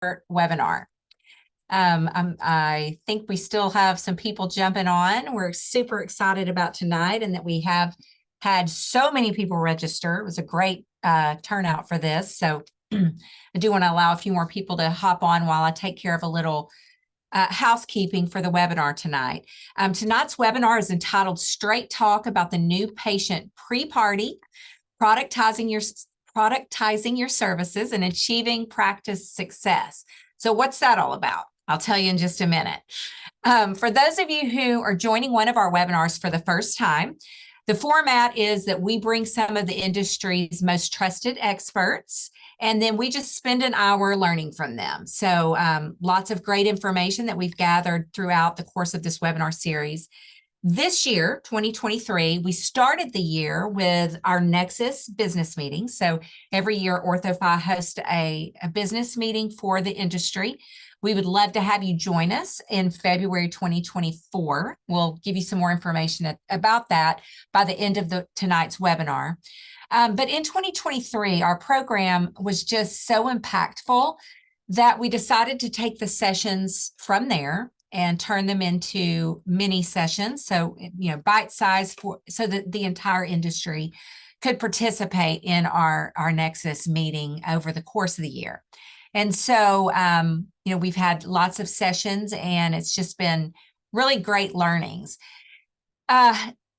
webinar. I think we still have some people jumping on. We're super excited about tonight and that we have had so many people register. It was a great turnout for this. So I do want to allow a few more people to hop on while I take care of a little housekeeping for the webinar tonight. Tonight's webinar is entitled Straight Talk about the New Patient Pre-Party, Productizing Your Services and Achieving Practice Success. So what's that all about? I'll tell you in just a minute. For those of you who are joining one of our webinars for the first time, the format is that we bring some of the industry's most trusted experts, and then we just spend an hour learning from them. So lots of great information that we've gathered throughout the course of this webinar series. This year, 2023, we started the year with our Nexus business meeting. So every year, OrthoFi hosts a business meeting for the industry. We would love to have you join us in February 2024. We'll give you some more information about that by the end of tonight's webinar. But in 2023, our program was just so impactful that we decided to take the sessions from there and turn them into mini sessions. So, bite size so that the entire industry could participate in our Nexus meeting over the course of the year. And so, we've had lots of sessions and it's just been really great learnings.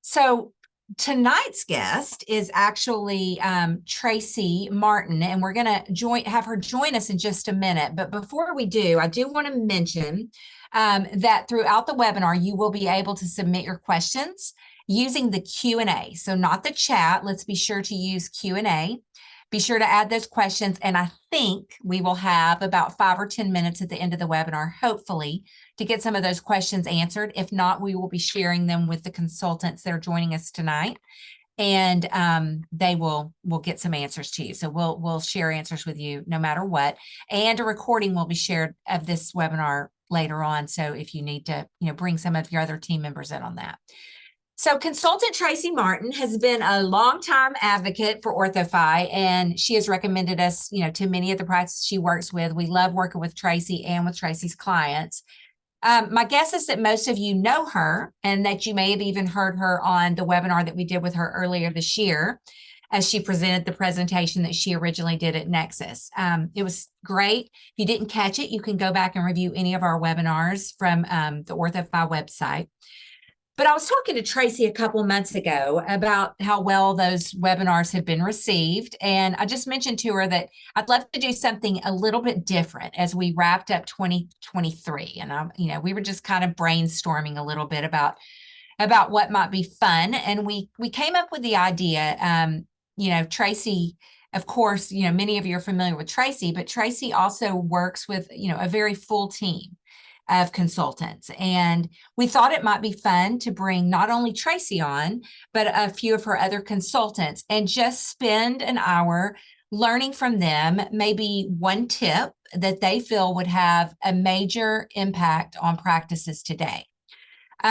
So tonight's guest is actually Tracy Martin, and we're going to have her join us in just a minute. But before we do, I do want to mention that throughout the webinar, you will be able to submit your questions using the Q&A. So not the chat. Let's be sure to use Q&A. Be sure to add those questions. And I think we will have about 5 or 10 minutes at the end of the webinar, hopefully, to get some of those questions answered. If not, we will be sharing them with the consultants that are joining us tonight. And they will get some answers to you. So we'll share answers with you no matter what. And a recording will be shared of this webinar later on. So if you need to, bring some of your other team members in on that. So Consultant Tracy Martin has been a longtime advocate for OrthoFi, and she has recommended us, to many of the practices she works with. We love working with Tracy and with Tracy's clients. My guess is that most of you know her and that you may have even heard her on the webinar that we did with her earlier this year as she presented the presentation that she originally did at Nexus. It was great. If you didn't catch it, you can go back and review any of our webinars from the OrthoFi website. But I was talking to Tracy a couple months ago about how well those webinars had been received. And I just mentioned to her that I'd love to do something a little bit different as we wrapped up 2023. And we were just kind of brainstorming a little bit about what might be fun. And we came up with the idea, Tracy, of course, many of you are familiar with Tracy, but Tracy also works with, a very full team of consultants. And we thought it might be fun to bring not only Tracy on, but a few of her other consultants and just spend an hour learning from them, maybe one tip that they feel would have a major impact on practices today.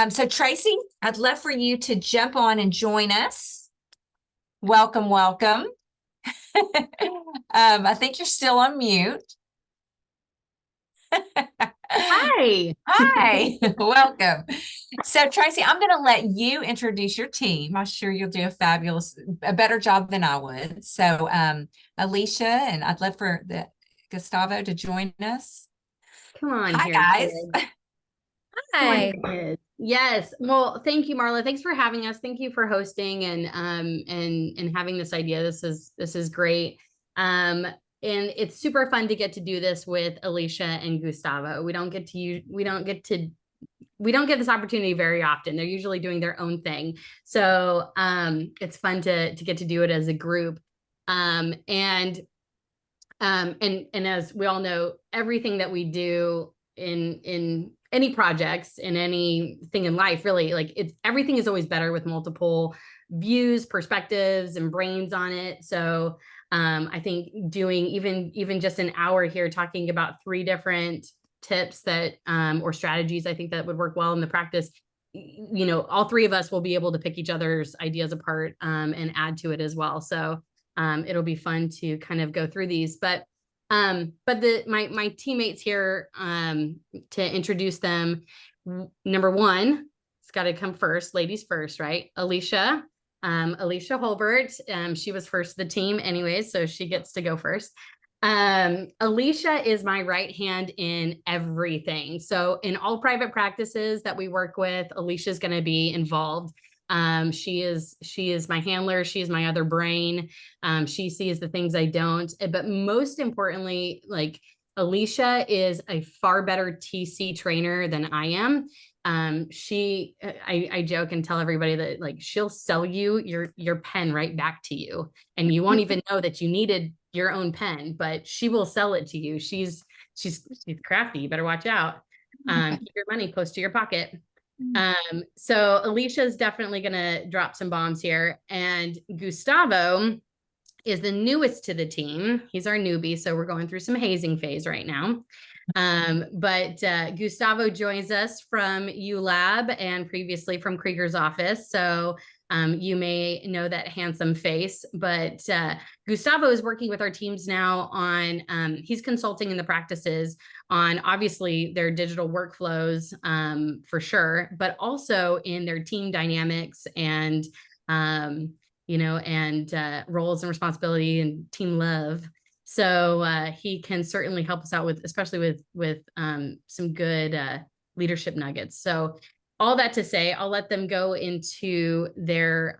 So Tracy, I'd love for you to jump on and join us. Welcome, welcome. I think you're still on mute. Hi. Hi, welcome. So Tracy, I'm going to let you introduce your team. I'm sure you'll do a better job than I would. So Alicia, and I'd love for Gustavo to join us. Come on. Hi, here, guys. Kids. Hi. Kids. Yes. Well, thank you, Marla. Thanks for having us. Thank you for hosting and having this idea. This is great. And it's super fun to get to do this with Alicia and Gustavo. We don't get this opportunity very often. They're usually doing their own thing. So it's fun to get to do it as a group. And as we all know, everything that we do in any projects, in anything in life, really, everything is always better with multiple views, perspectives, and brains on it. So I think doing even just an hour here talking about 3 different tips that or strategies, I think that would work well in the practice. All 3 of us will be able to pick each other's ideas apart and add to it as well. So it'll be fun to kind of go through these. But But my teammates here, to introduce them, number one, it's got to come first, ladies first, right? Alicia Holbert, she was first to the team anyways, so she gets to go first. Alicia is my right hand in everything. So in all private practices that we work with, Alicia is going to be involved. She is my handler. She is my other brain. She sees the things I don't, but most importantly, like, Alicia is a far better TC trainer than I am. I joke and tell everybody that, like, she'll sell you your pen right back to you, and you won't even know that you needed your own pen, but she will sell it to you. She's crafty. You better watch out. Keep your money close to your pocket. So Alicia is definitely going to drop some bombs here, and Gustavo is the newest to the team. He's our newbie, so we're going through some hazing phase right now. But Gustavo joins us from ULab and previously from Krieger's office. So you may know that handsome face, but Gustavo is working with our teams now on, he's consulting in the practices on obviously their digital workflows, for sure, but also in their team dynamics and, roles and responsibility and team love. So he can certainly help us out with, especially with some good leadership nuggets. So all that to say, I'll let them go into their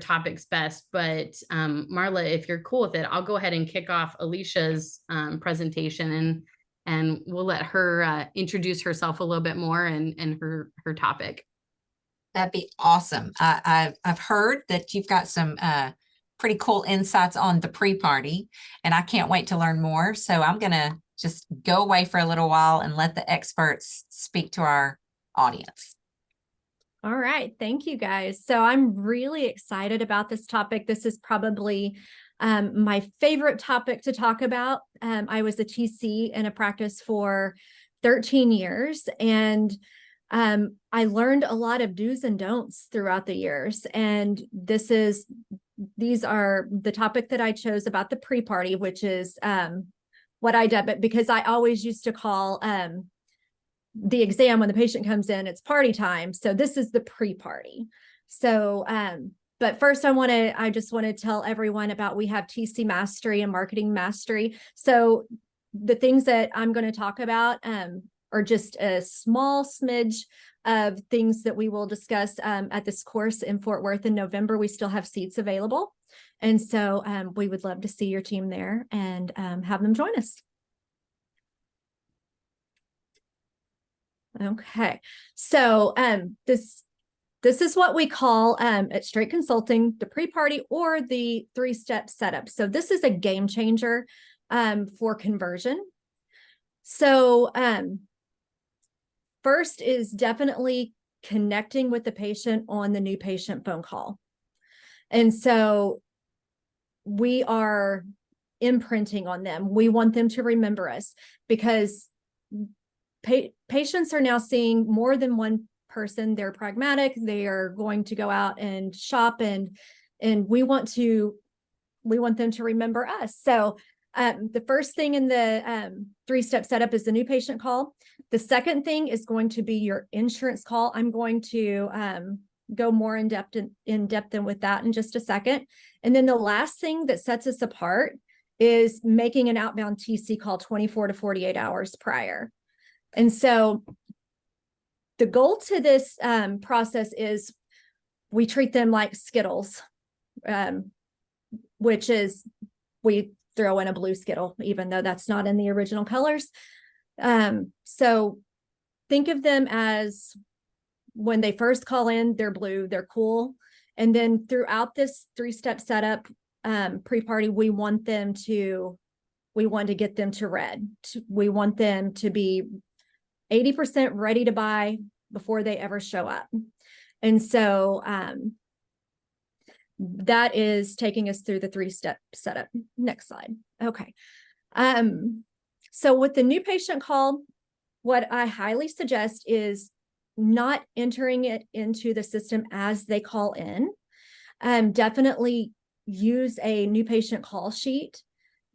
topics best. But Marla, if you're cool with it, I'll go ahead and kick off Alicia's presentation, and we'll let her introduce herself a little bit more and her topic. That'd be awesome. I've heard that you've got some pretty cool insights on the pre-party, and I can't wait to learn more. So I'm going to just go away for a little while and let the experts speak to our audience. All right. Thank you, guys. So I'm really excited about this topic. This is probably my favorite topic to talk about. I was a TC in a practice for 13 years, and I learned a lot of do's and don'ts throughout the years. And these are the topic that I chose about the pre-party, which is what I did, but because I always used to call the exam when the patient comes in, it's party time. So this is the pre-party. So, but first I just want to tell everyone about, we have TC Mastery and Marketing Mastery. So the things that I'm going to talk about are just a small smidge of things that we will discuss at this course in Fort Worth in November. We still have seats available. And so we would love to see your team there and have them join us. Okay, so this is what we call at Straight Consulting the pre-party, or the 3-step setup. So this is a game changer for conversion. So first is definitely connecting with the patient on the new patient phone call. And so we are imprinting on them. We want them to remember us, because patients are now seeing more than one person. They're pragmatic. They are going to go out and shop, and we want them to remember us. So the first thing in the 3-step setup is the new patient call. The second thing is going to be your insurance call. I'm going to go more in depth with that in just a second. And then the last thing that sets us apart is making an outbound TC call 24 to 48 hours prior. And so the goal to this process is we treat them like Skittles, which is we throw in a blue Skittle, even though that's not in the original colors. So think of them as, when they first call in, they're blue, they're cool. And then throughout this 3-step setup pre-party, we want to get them to red. We want them to be 80% ready to buy before they ever show up. And so that is taking us through the 3-step setup. Next slide. Okay. So with the new patient call, what I highly suggest is not entering it into the system as they call in. Definitely use a new patient call sheet.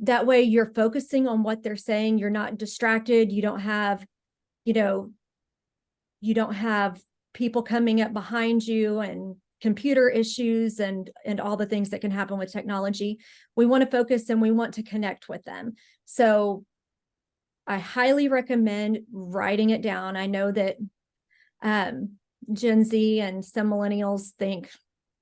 That way you're focusing on what they're saying. You're not distracted. You don't have, you know, people coming up behind you and computer issues and all the things that can happen with technology. We want to focus and we want to connect with them. So I highly recommend writing it down. I know that Gen Z and some millennials think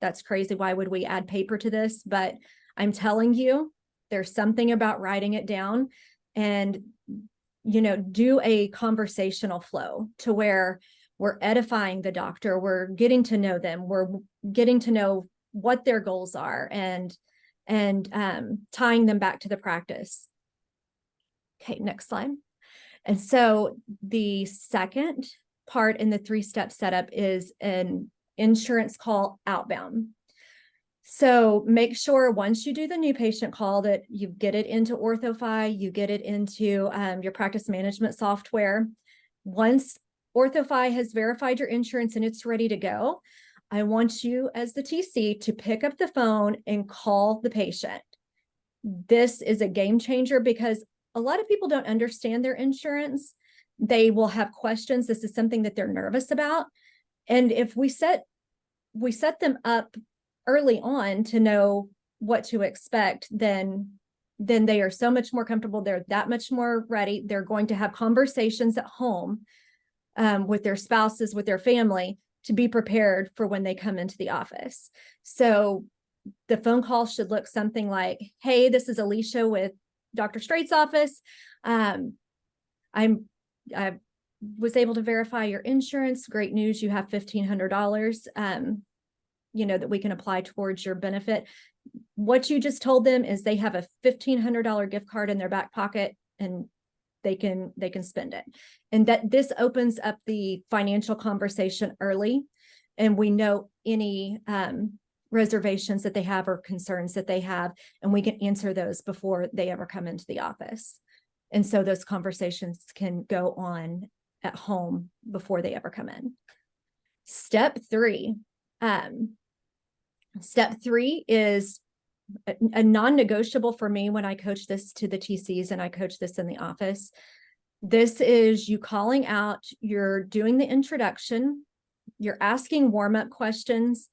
that's crazy. Why would we add paper to this? But I'm telling you, there's something about writing it down and, do a conversational flow to where we're edifying the doctor. We're getting to know them. We're getting to know what their goals are and tying them back to the practice. Okay, next slide. And so the second part in the 3-step setup is an insurance call outbound. So make sure once you do the new patient call that you get it into OrthoFi, you get it into your practice management software. Once OrthoFi has verified your insurance and it's ready to go, I want you as the TC to pick up the phone and call the patient. This is a game changer because a lot of people don't understand their insurance. They will have questions. This is something that they're nervous about. And if we set them up early on to know what to expect, then they are so much more comfortable. They're that much more ready. They're going to have conversations at home with their spouses, with their family, to be prepared for when they come into the office. So the phone call should look something like, hey, this is Alicia with Dr. Straight's office. I was able to verify your insurance. Great news, you have $1,500, that we can apply towards your benefit. What you just told them is they have a $1,500 gift card in their back pocket and they can spend it. And that this opens up the financial conversation early. And we know any reservations that they have or concerns that they have, and we can answer those before they ever come into the office. And so those conversations can go on at home before they ever come in. Step 3. Step 3 is a non-negotiable for me when I coach this to the TCs and I coach this in the office. This is you calling out, you're doing the introduction, you're asking warm-up questions.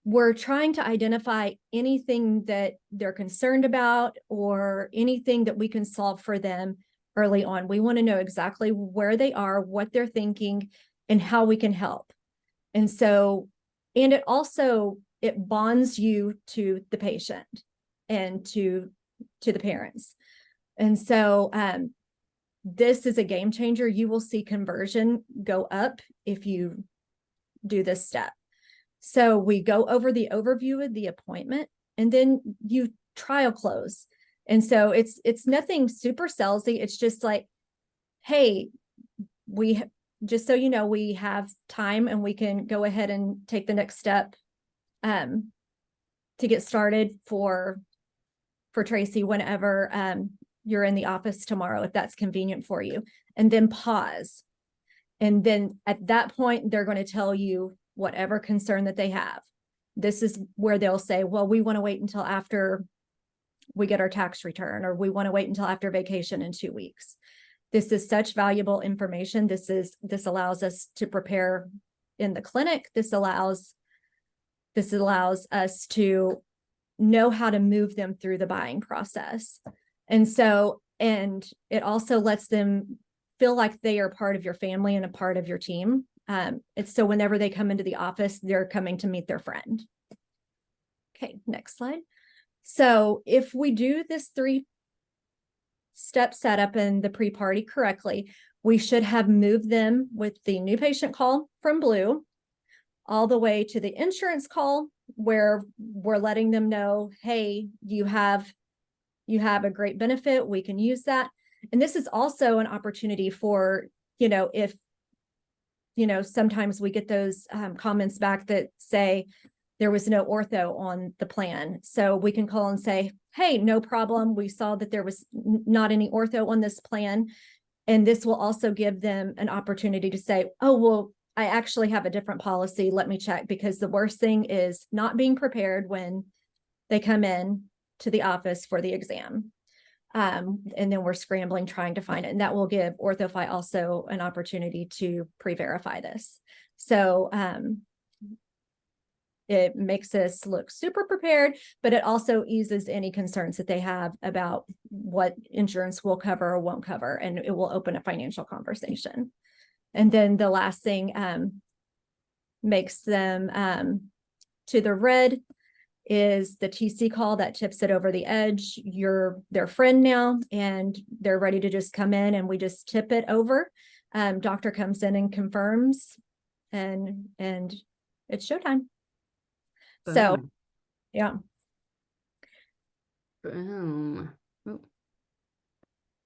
We're trying to identify anything that they're concerned about or anything that we can solve for them early on. We want to know exactly where they are, what they're thinking, and how we can help. And so, and it bonds you to the patient and to the parents. And so this is a game changer. You will see conversion go up if you do this step. So we go over the overview of the appointment and then you trial close. And so it's nothing super salesy. It's just like, hey, just so you know, we have time and we can go ahead and take the next step to get started for Tracy whenever you're in the office tomorrow, if that's convenient for you. And then pause. And then at that point, they're going to tell you whatever concern that they have. This is where they'll say, well, we want to wait until after we get our tax return, or we want to wait until after vacation in 2 weeks. This is such valuable information. This allows us to prepare in the clinic. This allows us to know how to move them through the buying process. And it also lets them feel like they are part of your family and a part of your team. It's so whenever they come into the office, they're coming to meet their friend. Okay, next slide. So if we do this 3-step setup and the pre-party correctly, we should have moved them with the new patient call from blue all the way to the insurance call, where we're letting them know, hey, you have a great benefit, we can use that. And this is also an opportunity for, if, sometimes we get those comments back that say there was no ortho on the plan. So we can call and say, hey, no problem. We saw that there was not any ortho on this plan. And this will also give them an opportunity to say, oh, well, I actually have a different policy. Let me check, because the worst thing is not being prepared when they come in to the office for the exam. And then we're scrambling, trying to find it. And that will give OrthoFi also an opportunity to pre-verify this. So it makes us look super prepared, but it also eases any concerns that they have about what insurance will cover or won't cover, and it will open a financial conversation. And then the last thing makes them to the red is the TC call that tips it over the edge. You're their friend now, and they're ready to just come in, and we just tip it over. Doctor comes in and confirms, and it's showtime. Boom. So, yeah. Boom. Oh.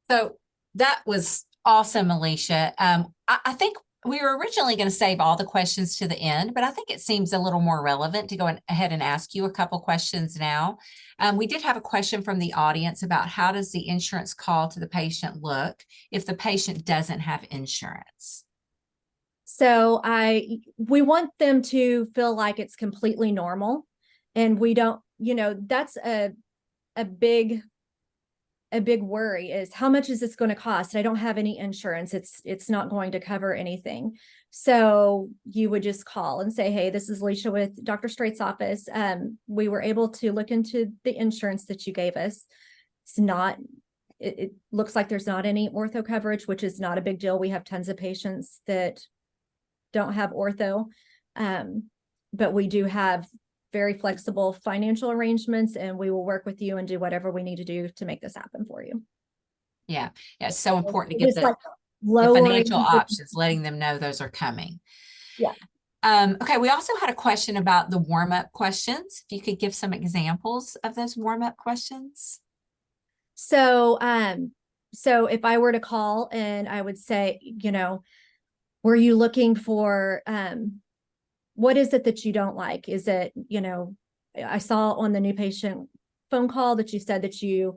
So that was awesome, Alicia. I think we were originally going to save all the questions to the end, but I think it seems a little more relevant to go ahead and ask you a couple questions now. We did have a question from the audience about how does the insurance call to the patient look if the patient doesn't have insurance? So we want them to feel like it's completely normal, and we don't, that's a big worry is, how much is this going to cost? I don't have any insurance. It's not going to cover anything. So you would just call and say, hey, this is Alicia with Dr. Straight's office. We were able to look into the insurance that you gave us. It looks like there's not any ortho coverage, which is not a big deal. We have tons of patients that don't have ortho, but we do have very flexible financial arrangements, and we will work with you and do whatever we need to do to make this happen for you. Yeah, it's so important to get the financial options, letting them know those are coming. Yeah. Okay, we also had a question about the warm-up questions. If you could give some examples of those warm-up questions. So if I were to call and I would say, were you looking for, what is it that you don't like? Is it, I saw on the new patient phone call that you said that you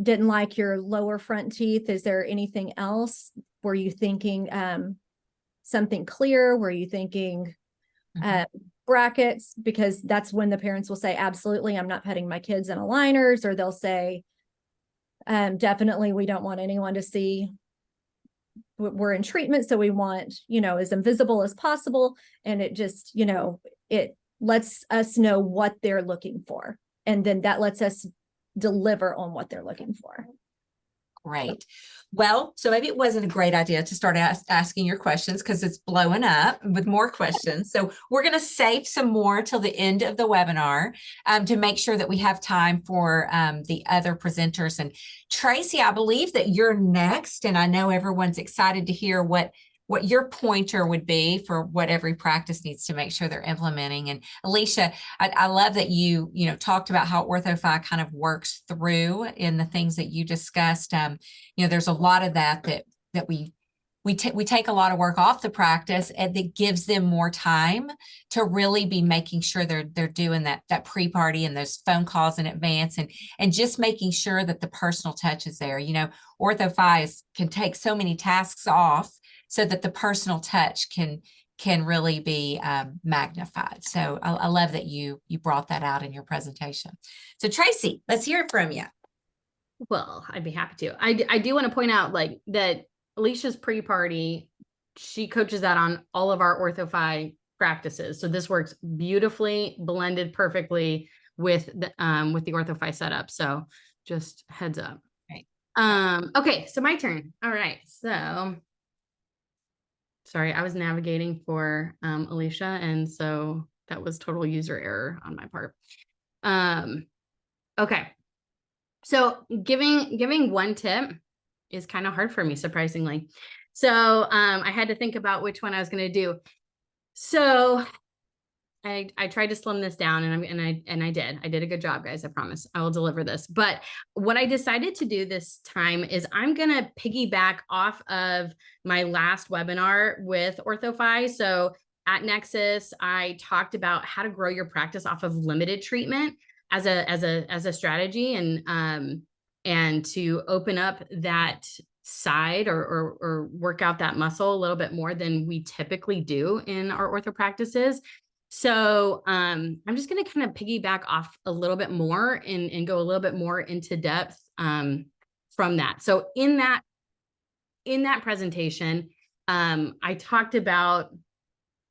didn't like your lower front teeth. Is there anything else? Were you thinking something clear? Were you thinking brackets? Because that's when the parents will say, absolutely, I'm not putting my kids in aligners, or they'll say, definitely, we don't want anyone to see we're in treatment, so we want, as invisible as possible. And it just, it lets us know what they're looking for. And then that lets us deliver on what they're looking for. Great. Well, so maybe it wasn't a great idea to start asking your questions, because it's blowing up with more questions. So we're going to save some more till the end of the webinar to make sure that we have time for the other presenters. And Tracy, I believe that you're next, and I know everyone's excited to hear what your pointer would be for what every practice needs to make sure they're implementing. And Alicia, I love that you talked about how OrthoFi kind of works through in the things that you discussed. There's a lot of that we take a lot of work off the practice, and that gives them more time to really be making sure they're doing that pre-party and those phone calls in advance, and just making sure that the personal touch is there. OrthoFi can take so many tasks off, so that the personal touch can really be magnified. So I love that you brought that out in your presentation. So Tracy, let's hear it from you. Well, I'd be happy to. I do want to point out that Alicia's pre-party, she coaches that on all of our OrthoFi practices. So this works beautifully, blended perfectly with the OrthoFi setup. So just heads up. Right. Okay, so my turn. All right. So sorry, I was navigating for Alicia, and so that was total user error on my part. Okay, so giving one tip is kind of hard for me, surprisingly. So I had to think about which one I was going to do. So I tried to slim this down, and I did. I did a good job, guys. I promise I will deliver this. But what I decided to do this time is I'm going to piggyback off of my last webinar with OrthoFi. So at Nexus, I talked about how to grow your practice off of limited treatment as a strategy, and to open up that side or work out that muscle a little bit more than we typically do in our ortho practices. So I'm just going to kind of piggyback off a little bit more and go a little bit more into depth from that. So in that presentation, I talked about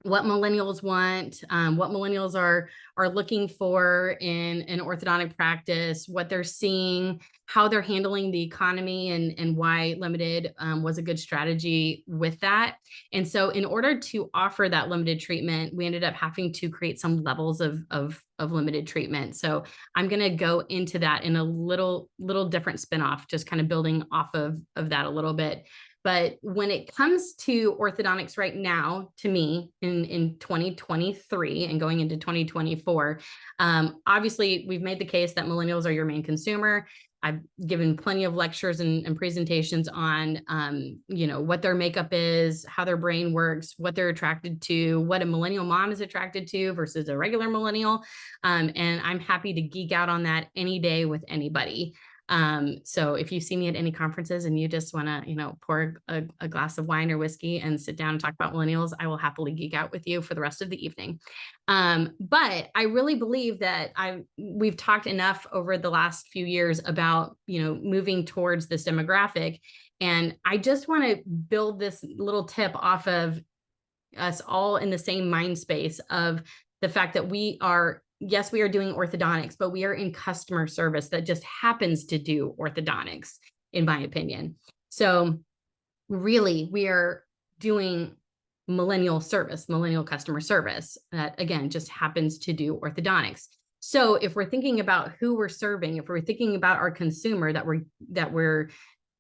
what millennials want, what millennials are looking for in an orthodontic practice, what they're seeing, how they're handling the economy, and why limited was a good strategy with that. And so in order to offer that limited treatment, we ended up having to create some levels of limited treatment. So I'm going to go into that in a little different spinoff, just kind of building off of that a little bit. But when it comes to orthodontics right now, to me, in 2023 and going into 2024, obviously we've made the case that millennials are your main consumer. I've given plenty of lectures and presentations on, what their makeup is, how their brain works, what they're attracted to, what a millennial mom is attracted to versus a regular millennial. And I'm happy to geek out on that any day with anybody. So if you see me at any conferences and you just want to, pour a glass of wine or whiskey and sit down and talk about millennials, I will happily geek out with you for the rest of the evening. But I really believe that we've talked enough over the last few years about, moving towards this demographic. And I just want to build this little tip off of us all in the same mind space of the fact that yes, we are doing orthodontics, but we are in customer service that just happens to do orthodontics, in my opinion. So really, we are doing millennial customer service that, again, just happens to do orthodontics. So if we're thinking about who we're serving, if we're thinking about our consumer that we're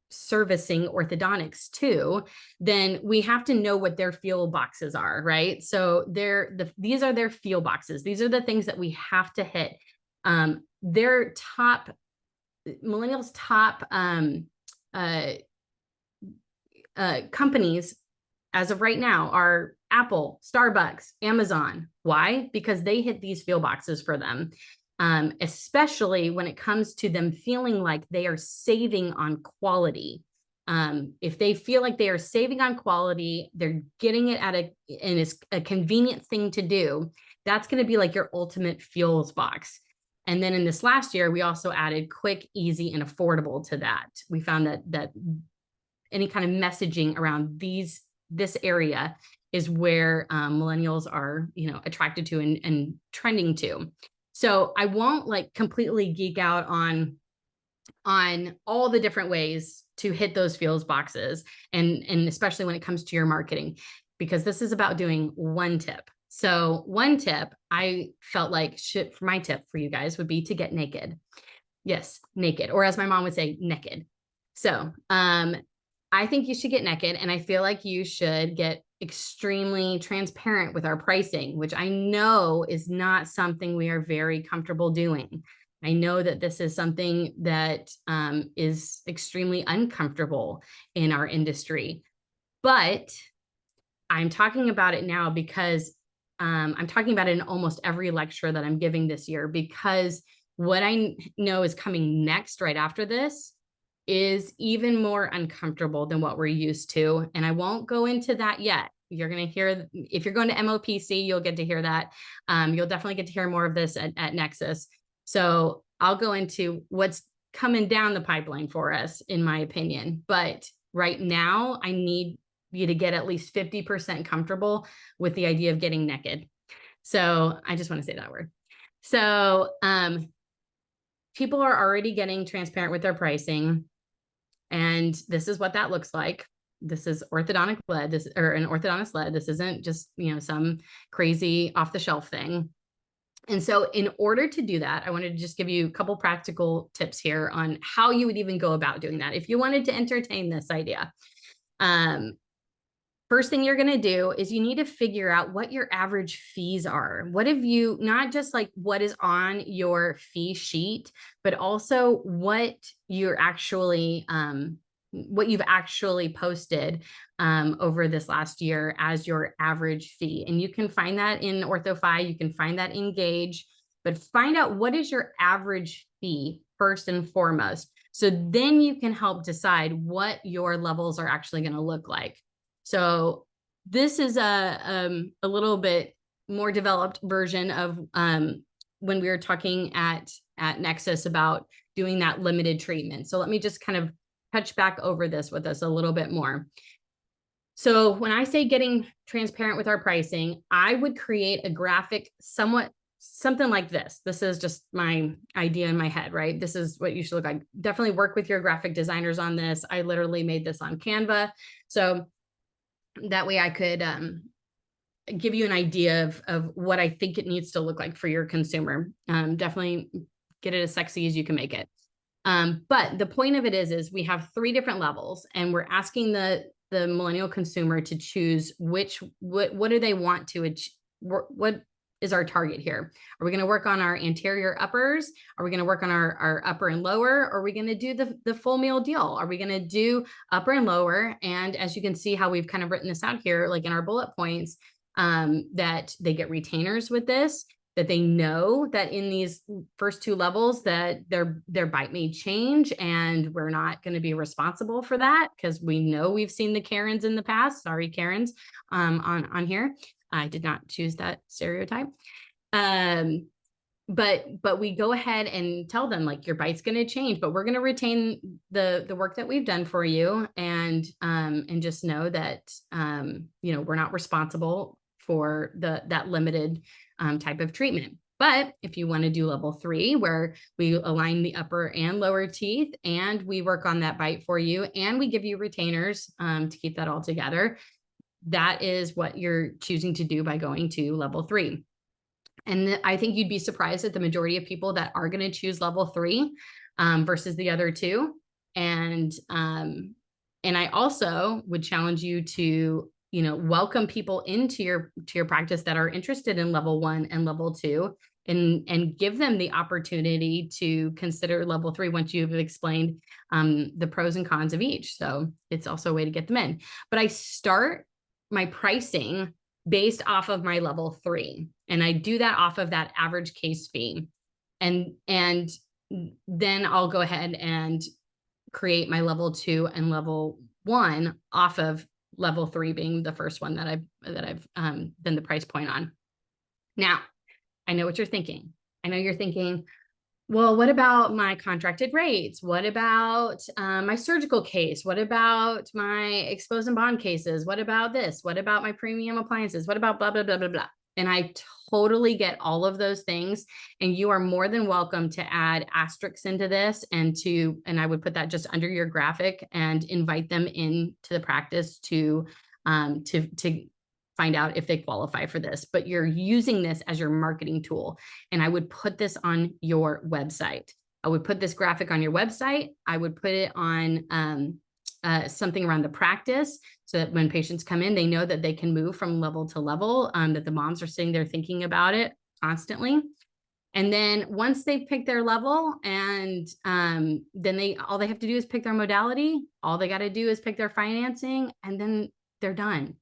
servicing orthodontics to, then we have to know what their feel boxes are, right? So these are their feel boxes. These are the things that we have to hit. Millennials' top companies as of right now are Apple, Starbucks, Amazon. Why? Because they hit these feel boxes for them. Especially when it comes to them feeling like they are saving on quality. If they feel like they are saving on quality, they're getting it and it's a convenient thing to do, that's going to be like your ultimate feels box. And then in this last year, we also added quick, easy, and affordable to that. We found that any kind of messaging around this area is where millennials are, attracted to and trending to. So I won't completely geek out on all the different ways to hit those feels boxes, and especially when it comes to your marketing, because this is about doing one tip. So one tip I felt like my tip for you guys would be to get naked. Yes, naked, or as my mom would say, naked. So I think you should get naked, and I feel like you should get extremely transparent with our pricing, which I know is not something we are very comfortable doing. I know that this is something that is extremely uncomfortable in our industry, but I'm talking about it now because I'm talking about it in almost every lecture that I'm giving this year, because what I know is coming next right after this is even more uncomfortable than what we're used to. And I won't go into that yet. You're going to hear, if you're going to MOPC, you'll get to hear that. You'll definitely get to hear more of this at Nexus. So I'll go into what's coming down the pipeline for us, in my opinion. But right now, I need you to get at least 50% comfortable with the idea of getting naked. So I just want to say that word. So people are already getting transparent with their pricing. And this is what that looks like. This is orthodontic led, or an orthodontist led. This isn't just, some crazy off the shelf thing. And so in order to do that, I wanted to just give you a couple practical tips here on how you would even go about doing that if you wanted to entertain this idea. First thing you're going to do is you need to figure out what your average fees are. What have you, not just what is on your fee sheet, but also what you're actually, what you've actually posted over this last year as your average fee. And you can find that in OrthoFi, you can find that in Gauge, but find out what is your average fee first and foremost. So then you can help decide what your levels are actually going to look like. So this is a little bit more developed version of when we were talking at Nexus about doing that limited treatment. So let me just kind of touch back over this with us a little bit more. So when I say getting transparent with our pricing, I would create a graphic something like this. This is just my idea in my head, right? This is what you should look like. Definitely work with your graphic designers on this. I literally made this on Canva. So that way I could give you an idea of what I think it needs to look like for your consumer. Definitely get it as sexy as you can make it. But the point of it is we have 3 different levels, and we're asking the millennial consumer to choose what do they want to achieve? What is our target here? Are we going to work on our anterior uppers? Are we going to work on our upper and lower? Or are we going to do the full meal deal? Are we going to do upper and lower? And as you can see how we've kind of written this out here, like in our bullet points, that they get retainers with this, that they know that in these first 2 levels that their bite may change, and we're not going to be responsible for that because we know we've seen the Karens in the past. Sorry, Karens, on here. I did not choose that stereotype. But we go ahead and tell them, like, your bite's going to change, but we're going to retain the work that we've done for you, and just know that we're not responsible for that limited type of treatment. But if you want to do level 3, where we align the upper and lower teeth, and we work on that bite for you, and we give you retainers to keep that all together, that is what you're choosing to do by going to level 3. And I think you'd be surprised at the majority of people that are going to choose level 3 versus the other 2. And I also would challenge you to welcome people into your practice that are interested in level 1 and level 2, and give them the opportunity to consider level 3 once you've explained the pros and cons of each. So it's also a way to get them in. But I start my pricing based off of my level 3, and I do that off of that average case fee, and then I'll go ahead and create my level 2 and level 1 off of level 3 being the first one that I've done the price point on. Now, I know what you're thinking. I know you're thinking, well, what about my contracted rates? What about my surgical case? What about my expose and bond cases? What about this? What about my premium appliances? What about blah, blah, blah, blah, blah? And I totally get all of those things. And you are more than welcome to add asterisks into this, and I would put that just under your graphic and invite them into the practice to find out if they qualify for this. But you're using this as your marketing tool. And I would put this on your website. I would put this graphic on your website. I would put it on something around the practice, so that when patients come in, they know that they can move from level to level, that the moms are sitting there thinking about it constantly. And then once they've picked their level, and then all they have to do is pick their modality. All they got to do is pick their financing, and then they're done.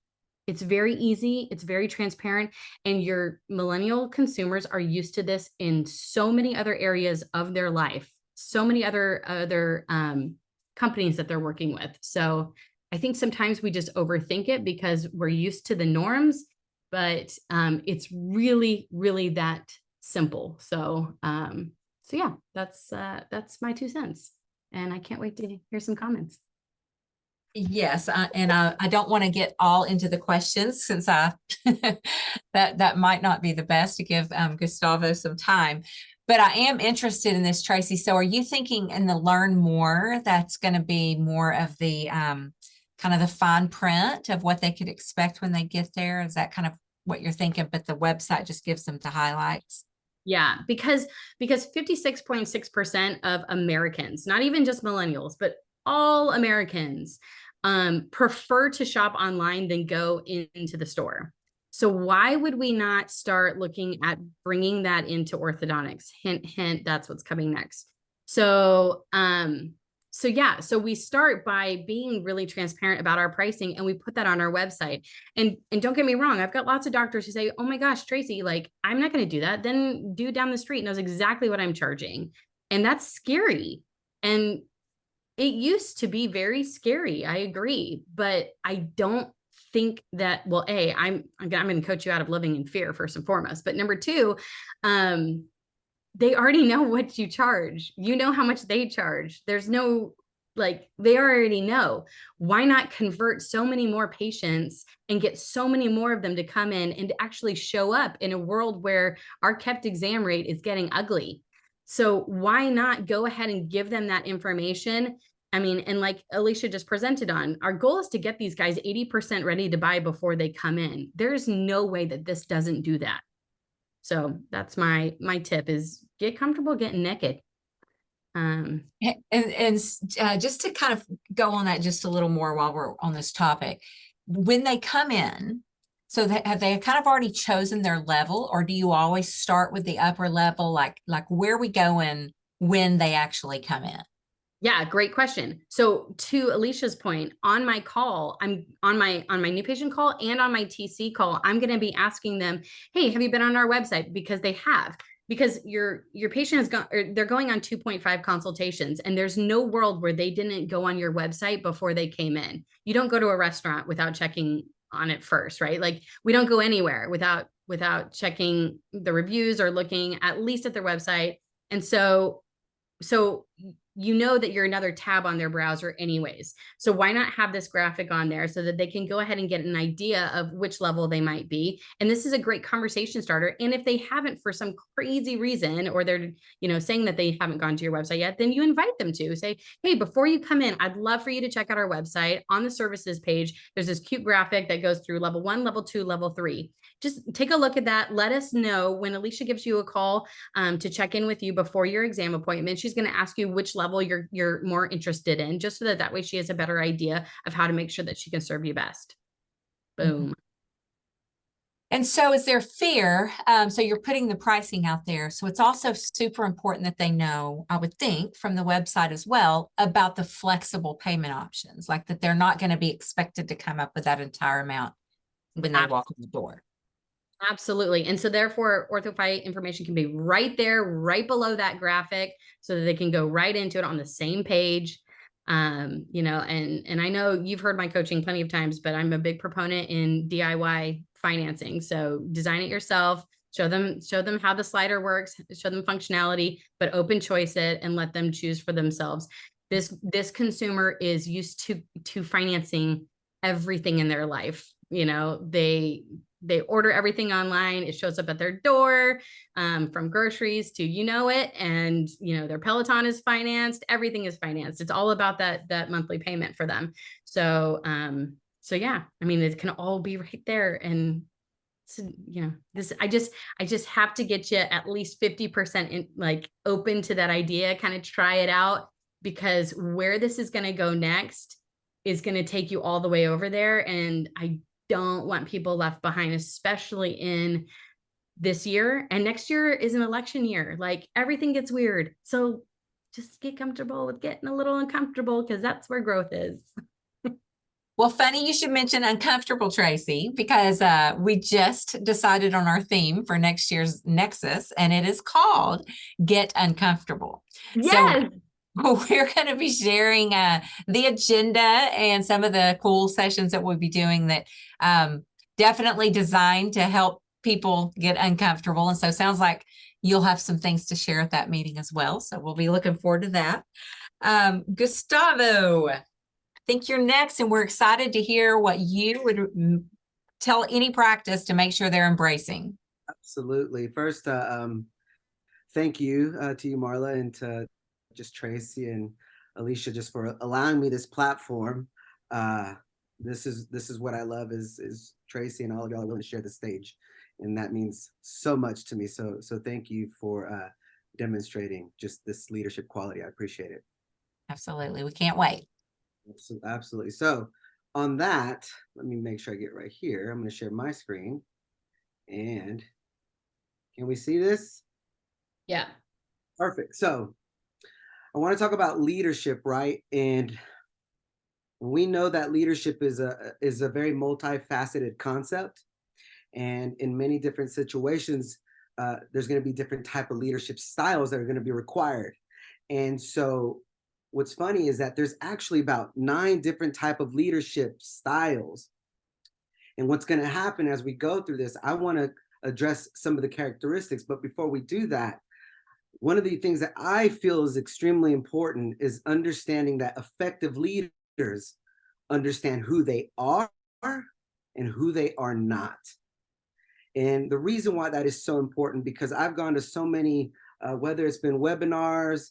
It's very easy. It's very transparent. And your millennial consumers are used to this in so many other areas of their life, so many other companies that they're working with. So I think sometimes we just overthink it because we're used to the norms, but it's really, really that simple. So yeah, that's my 2 cents. And I can't wait to hear some comments. Yes, and I don't want to get all into the questions, since that might not be the best to give Gustavo some time. But I am interested in this, Tracy. So are you thinking in the learn more, that's going to be more of the kind of the fine print of what they could expect when they get there? Is that kind of what you're thinking? But the website just gives them the highlights. Yeah, because 56.6% of Americans, not even just millennials, but all Americans, prefer to shop online than go into the store. So why would we not start looking at bringing that into orthodontics? Hint, hint, that's what's coming next. So so we start by being really transparent about our pricing, and we put that on our website. And don't get me wrong, I've got lots of doctors who say, oh my gosh, Tracy, like, I'm not going to do that. Then dude down the street knows exactly what I'm charging. And that's scary. And it used to be very scary. I agree, but I don't think that, well, A, I'm going to coach you out of living in fear, first and foremost. But number 2, they already know what you charge. You know how much they charge. There's no Like they already know. Why not convert so many more patients and get so many more of them to come in and to actually show up in a world where our kept exam rate is getting ugly? So why not go ahead and give them that information? I mean, and like Alicia just presented on, our goal is to get these guys 80% ready to buy before they come in. There's no way that this doesn't do that. So that's my tip is get comfortable getting naked. And just to kind of go on that just a little more while we're on this topic, when they come in, so have they kind of already chosen their level, or do you always start with the upper level? Like where are we going when they actually come in? Yeah, great question. So to Alicia's point, on my call, I'm on my new patient call and on my TC call, I'm going to be asking them, hey, have you been on our website? Because they have. Because your patient has gone, or they're going on 2.5 consultations, and there's no world where they didn't go on your website before they came in. You don't go to a restaurant without checking on it first, right? Like we don't go anywhere without checking the reviews or looking at least at their website. And so you know that you're another tab on their browser anyways. So why not have this graphic on there so that they can go ahead and get an idea of which level they might be. And this is a great conversation starter. And if they haven't for some crazy reason, or they're, saying that they haven't gone to your website yet, then you invite them to say, hey, before you come in, I'd love for you to check out our website. On the services page, there's this cute graphic that goes through level 1, level 2, level 3. Just take a look at that. Let us know when Alicia gives you a call to check in with you before your exam appointment. She's going to ask you which level you're more interested in, just so that way she has a better idea of how to make sure that she can serve you best. Boom. And so is there fear? So you're putting the pricing out there. So it's also super important that they know, I would think, from the website as well, about the flexible payment options, like that they're not going to be expected to come up with that entire amount when they walk in the door. Absolutely. And so therefore, OrthoFi information can be right there, right below that graphic, so that they can go right into it on the same page. And I know you've heard my coaching plenty of times, but I'm a big proponent in DIY financing. So design it yourself, show them how the slider works, show them functionality, but open choice it and let them choose for themselves. This consumer is used to financing everything in their life. They order everything online. It shows up at their door, from groceries to, and, their Peloton is financed. Everything is financed. It's all about that monthly payment for them. So yeah, I mean, it can all be right there. And so, I just have to get you at least 50% in, like, open to that idea, kind of try it out, because where this is going to go next is going to take you all the way over there. And I don't want people left behind, especially in this year. And next year is an election year. Like everything gets weird. So just get comfortable with getting a little uncomfortable, because that's where growth is. Well, funny you should mention uncomfortable, Tracy, because we just decided on our theme for next year's Nexus, and it is called Get Uncomfortable. Yes. So we're going to be sharing the agenda and some of the cool sessions that we'll be doing that definitely designed to help people get uncomfortable. And so it sounds like you'll have some things to share at that meeting as well. So we'll be looking forward to that. Gustavo, I think you're next, and we're excited to hear what you would tell any practice to make sure they're embracing. Absolutely. First, thank you to you, Marla, and to just Tracy and Alicia, just for allowing me this platform. This is what I love, is Tracy and all of y'all are willing to share the stage, and that means so much to me. So thank you for demonstrating just this leadership quality. I appreciate it. Absolutely. We can't wait. Absolutely. So on that, let me make sure I get right here. I'm going to share my screen, and can we see this? Yeah. Perfect. So I want to talk about leadership, right? And we know that leadership is a very multifaceted concept, and in many different situations, there's going to be different type of leadership styles that are going to be required. And so what's funny is that there's actually about 9 different type of leadership styles. And what's going to happen as we go through this, I want to address some of the characteristics. But before we do that, one of the things that I feel is extremely important is understanding that effective leaders understand who they are and who they are not. And the reason why that is so important, because I've gone to so many, whether it's been webinars,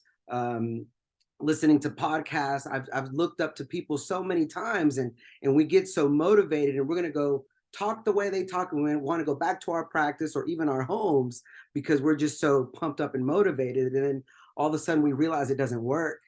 listening to podcasts, I've looked up to people so many times, and we get so motivated, and we're going to go talk the way they talk, and we want to go back to our practice or even our homes because we're just so pumped up and motivated. And then all of a sudden we realize it doesn't work,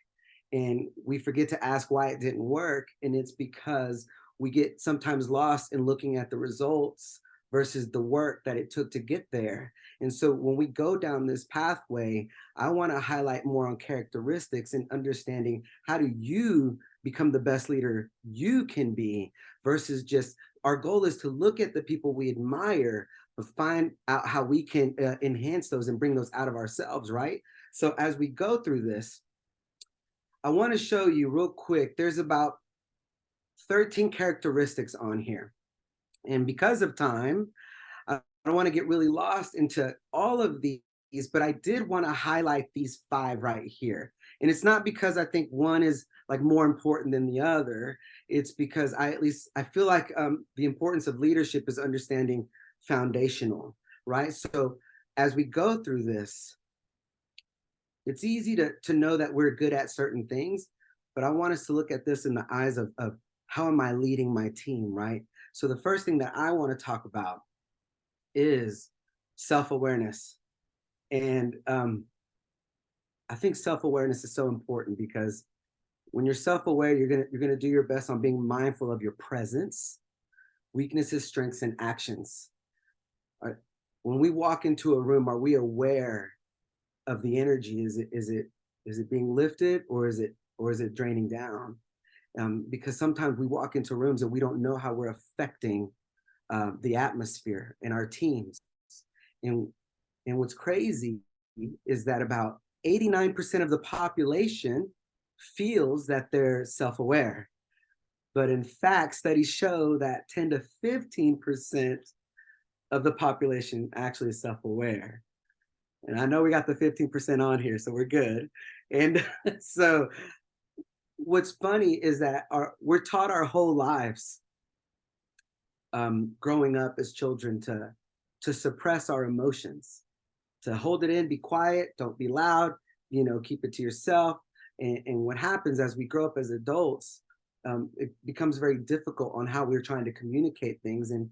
and we forget to ask why it didn't work. And it's because we get sometimes lost in looking at the results versus the work that it took to get there. And so when we go down this pathway, I want to highlight more on characteristics and understanding how do you become the best leader you can be, versus just, our goal is to look at the people we admire, but find out how we can enhance those and bring those out of ourselves, right? So as we go through this, I want to show you real quick, there's about 13 characteristics on here. And because of time, I don't want to get really lost into all of these, but I did want to highlight these 5 right here. And it's not because I think one is like more important than the other. It's because I feel like the importance of leadership is understanding foundational, right? So as we go through this, it's easy to know that we're good at certain things, but I want us to look at this in the eyes of how am I leading my team, right? So the first thing that I want to talk about is self-awareness. And I think self-awareness is so important because when you're self-aware, you're gonna do your best on being mindful of your presence, weaknesses, strengths, and actions. When we walk into a room, are we aware of the energy? Is it being lifted, or is it draining down? Because sometimes we walk into rooms and we don't know how we're affecting the atmosphere in our teams. And what's crazy is that about 89% of the population feels that they're self-aware. But in fact, studies show that 10 to 15% of the population actually is self-aware. And I know we got the 15% on here, so we're good. And so what's funny is that we're taught our whole lives growing up as children to suppress our emotions, to hold it in, be quiet, don't be loud, keep it to yourself. And what happens as we grow up as adults, it becomes very difficult on how we're trying to communicate things. And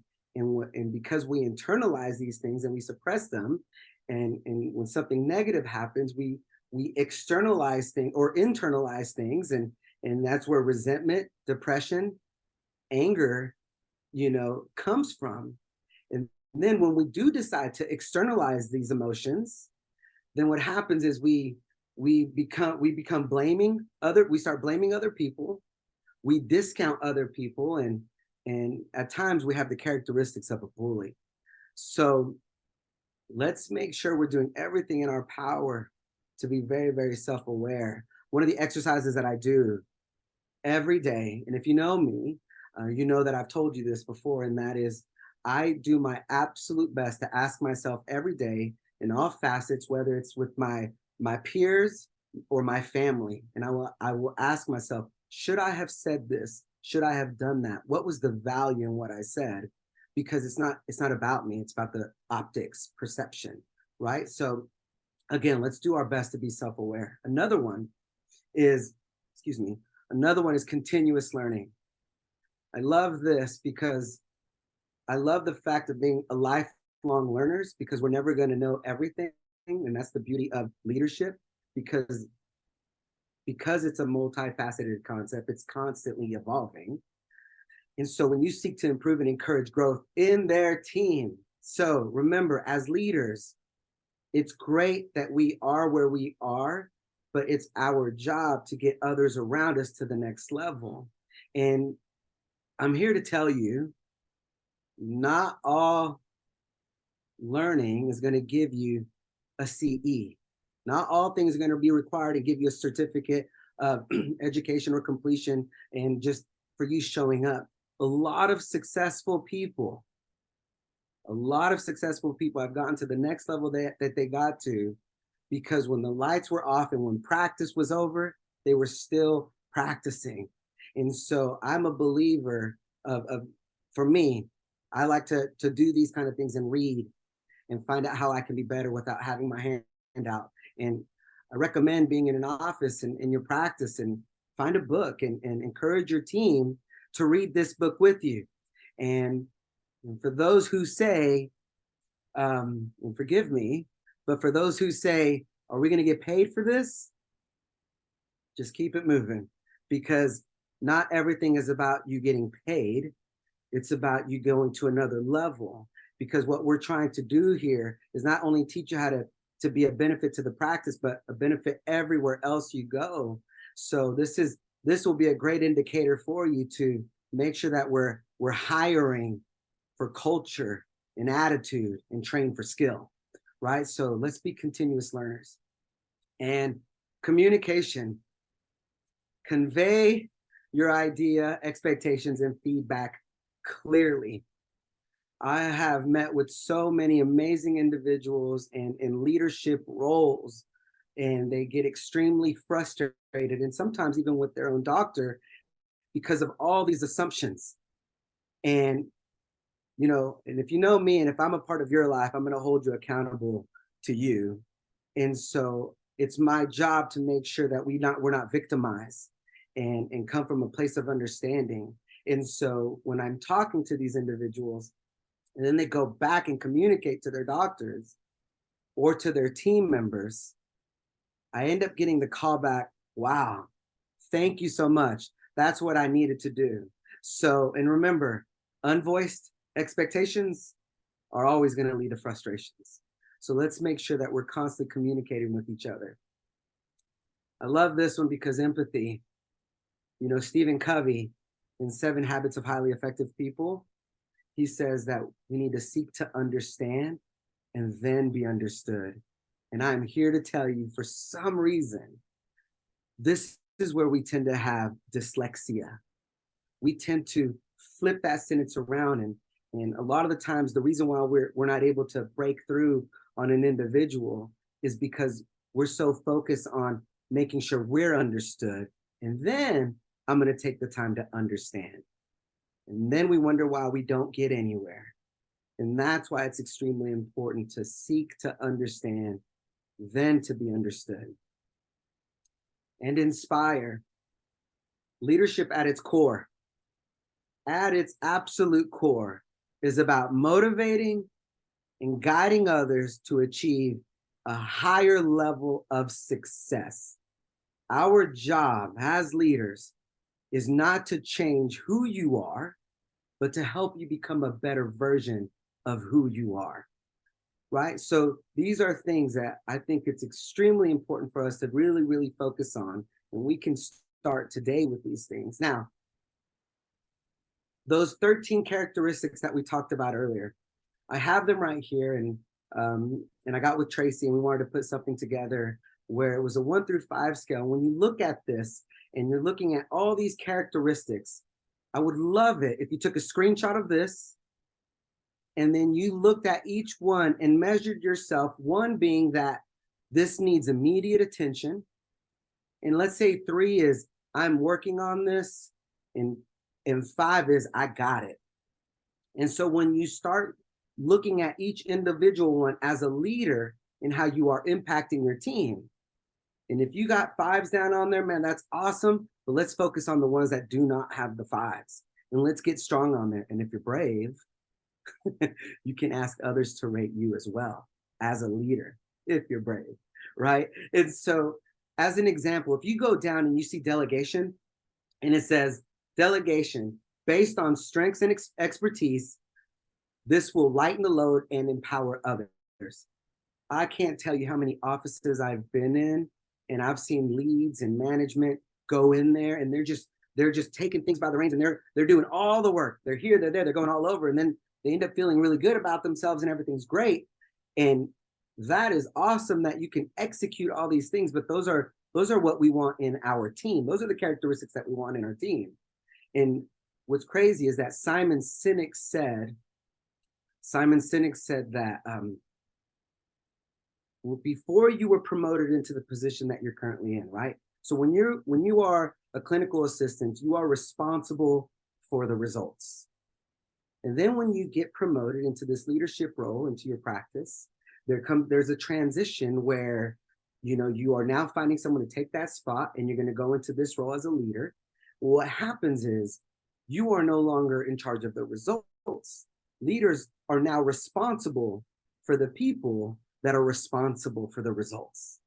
because we internalize these things and we suppress them, and when something negative happens, we externalize things or internalize things, and that's where resentment, depression, anger, comes from. And then when we do decide to externalize these emotions, then what happens is we become blaming we start blaming other people, we discount other people, and at times we have the characteristics of a bully. So let's make sure we're doing everything in our power to be very, very self-aware. One of the exercises that I do every day, and if you know me, you know that I've told you this before, and that is I do my absolute best to ask myself every day in all facets, whether it's with my peers or my family, and I will ask myself, should I have said this? Should I have done that? What was the value in what I said? Because it's not about me, it's about the optics, perception, right? So again, let's do our best to be self-aware. Another one is continuous learning. I love this because I love the fact of being a lifelong learners, because we're never going to know everything. And that's the beauty of leadership, because it's a multifaceted concept, it's constantly evolving. And so when you seek to improve and encourage growth in their team, so remember, as leaders, it's great that we are where we are, but it's our job to get others around us to the next level. And I'm here to tell you, not all learning is going to give you a CE. Not all things are going to be required to give you a certificate of education or completion and just for you showing up. A lot of successful people have gotten to the next level that they got to because when the lights were off and when practice was over, they were still practicing. And so I'm a believer of for me, I like to do these kind of things and read and find out how I can be better without having my hand out. And I recommend being in an office and in your practice and find a book and encourage your team to read this book with you. And for those who say, and forgive me, but for those who say, are we going to get paid for this? Just keep it moving, because not everything is about you getting paid. It's about you going to another level, because what we're trying to do here is not only teach you how to be a benefit to the practice, but a benefit everywhere else you go. So this will be a great indicator for you to make sure that we're hiring for culture and attitude and train for skill, right? So let's be continuous learners. And communication, convey your idea, expectations, and feedback clearly. I have met with so many amazing individuals in leadership roles, and they get extremely frustrated, and sometimes even with their own doctor, because of all these assumptions. And and if you know me, and if I'm a part of your life, I'm going to hold you accountable to you. And so it's my job to make sure that we're not victimized and come from a place of understanding. And so when I'm talking to these individuals, and then they go back and communicate to their doctors or to their team members, I end up getting the call back, wow, thank you so much. That's what I needed to do. So, and remember, unvoiced expectations are always going to lead to frustrations. So let's make sure that we're constantly communicating with each other. I love this one because empathy, Stephen Covey in 7 Habits of Highly Effective People, he says that we need to seek to understand and then be understood. And I'm here to tell you, for some reason, this is where we tend to have dyslexia. We tend to flip that sentence around, and a lot of the times the reason why we're not able to break through on an individual is because we're so focused on making sure we're understood, and then I'm going to take the time to understand. And then we wonder why we don't get anywhere. And that's why it's extremely important to seek to understand, then to be understood. And inspire. Leadership at its core, at its absolute core, is about motivating and guiding others to achieve a higher level of success. Our job as leaders is not to change who you are, but to help you become a better version of who you are, right? So these are things that I think it's extremely important for us to really, really focus on, and we can start today with these things. Now, those 13 characteristics that we talked about earlier, I have them right here, and I got with Tracy, and we wanted to put something together where it was a 1 through 5 scale. When you look at this and you're looking at all these characteristics, I would love it if you took a screenshot of this and then you looked at each one and measured yourself, one being that this needs immediate attention. And let's say 3 is I'm working on this, and 5 is I got it. And so when you start looking at each individual one as a leader and how you are impacting your team, and if you got 5s down on there, man, that's awesome. But let's focus on the ones that do not have the 5s, and let's get strong on there. And if you're brave, you can ask others to rate you as well as a leader, if you're brave, right? And so as an example, if you go down and you see delegation, and it says delegation based on strengths and expertise, this will lighten the load and empower others. I can't tell you how many offices I've been in, and I've seen leads and management go in there, and they're just taking things by the reins, and they're doing all the work. They're here, they're there, they're going all over, and then they end up feeling really good about themselves and everything's great. And that is awesome that you can execute all these things, but those are what we want in our team. Those are the characteristics that we want in our team. And what's crazy is that Simon Sinek said that before you were promoted into the position that you're currently in, right? So when you are a clinical assistant, you are responsible for the results. And then when you get promoted into this leadership role, into your practice, there's a transition where, you are now finding someone to take that spot, and you're going to go into this role as a leader. What happens is you are no longer in charge of the results. Leaders are now responsible for the people that are responsible for the results.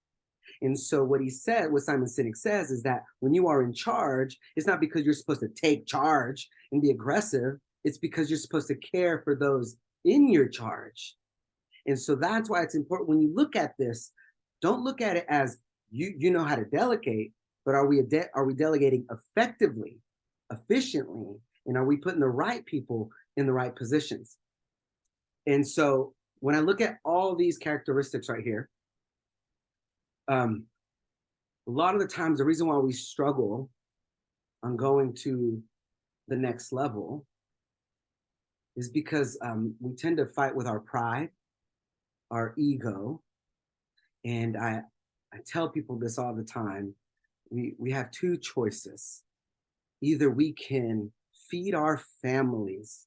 And so what Simon Sinek says is that when you are in charge, it's not because you're supposed to take charge and be aggressive. It's because you're supposed to care for those in your charge. And so that's why it's important when you look at this, don't look at it as you know how to delegate, but are we delegating effectively, efficiently, and are we putting the right people in the right positions? And so when I look at all these characteristics right here, a lot of the times the reason why we struggle on going to the next level is because we tend to fight with our pride, our ego. And I tell people this all the time. We have two choices. Either we can feed our families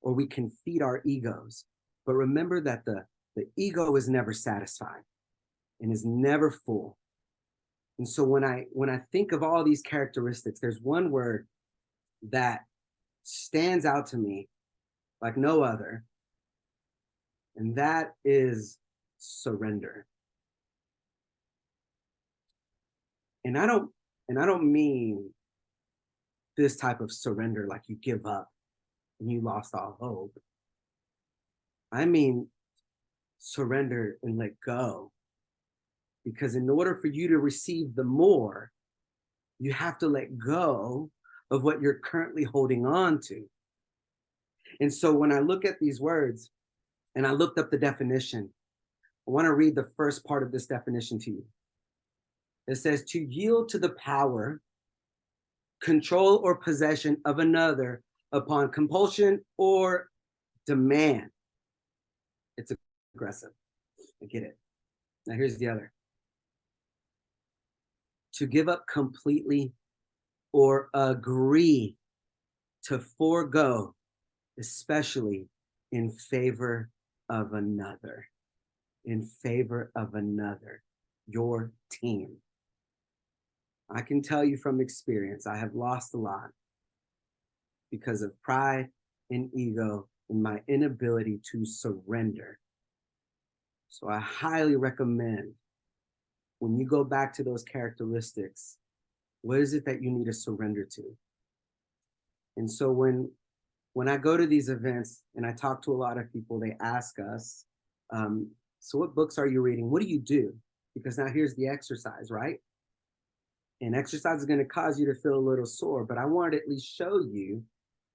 or we can feed our egos. But remember that the ego is never satisfied and is never full. And so when I think of all these characteristics, there's one word that stands out to me like no other, and that is surrender. And I don't mean this type of surrender like you give up and you lost all hope. I mean surrender and let go. Because in order for you to receive the more, you have to let go of what you're currently holding on to. And so when I look at these words, and I looked up the definition, I want to read the first part of this definition to you. It says, to yield to the power, control, or possession of another upon compulsion or demand. It's aggressive. I get it. Now here's the other. To give up completely or agree to forego, especially in favor of another. In favor of another, your team. I can tell you from experience, I have lost a lot because of pride and ego and my inability to surrender. So I highly recommend, when you go back to those characteristics, what is it that you need to surrender to? And so when I go to these events and I talk to a lot of people, they ask us, so what books are you reading? What do you do? Because now here's the exercise, right? And exercise is going to cause you to feel a little sore, but I wanted to at least show you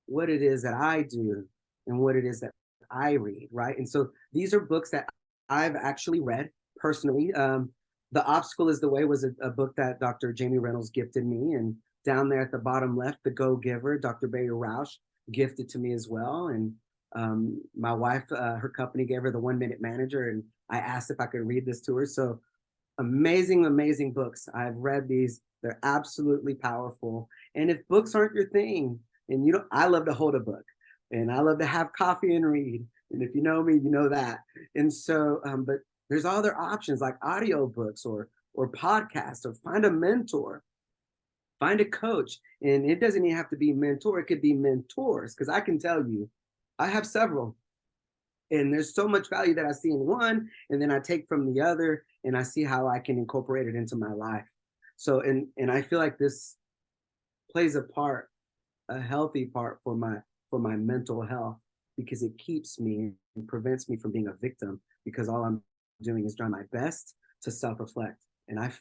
what it is that I do and what it is that I read, right? And so these are books that I've actually read personally. The Obstacle is the Way was a book that Dr. Jamie Reynolds gifted me. And down there at the bottom left, The Go-Giver, Dr. Bader Rausch gifted to me as well. And my wife, her company gave her The 1 Minute Manager, and I asked if I could read this to her. So amazing, amazing books. I've read these. They're absolutely powerful. And if books aren't your thing, and I love to hold a book, and I love to have coffee and read. And if you know me, you know that. And so, but there's other options like audiobooks or podcasts, or find a mentor, find a coach. And it doesn't even have to be mentor. It could be mentors, because I can tell you, I have several. And there's so much value that I see in one, and then I take from the other, and I see how I can incorporate it into my life. So, and I feel like this plays a healthy part for my mental health, because it keeps me and prevents me from being a victim, because all I'm doing is trying my best to self-reflect. And I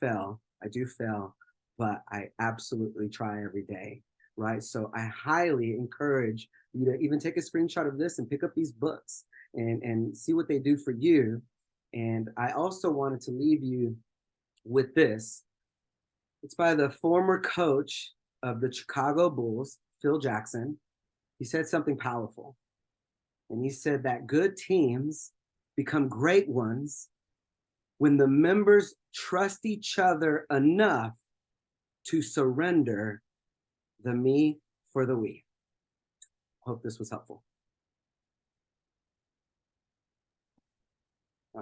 do fail, but I absolutely try every day, right? So I highly encourage you to even take a screenshot of this and pick up these books and see what they do for you. And I also wanted to leave you with this. It's by the former coach of the Chicago Bulls, Phil Jackson. He said something powerful. And he said that good teams become great ones when the members trust each other enough to surrender the me for the we. Hope this was helpful.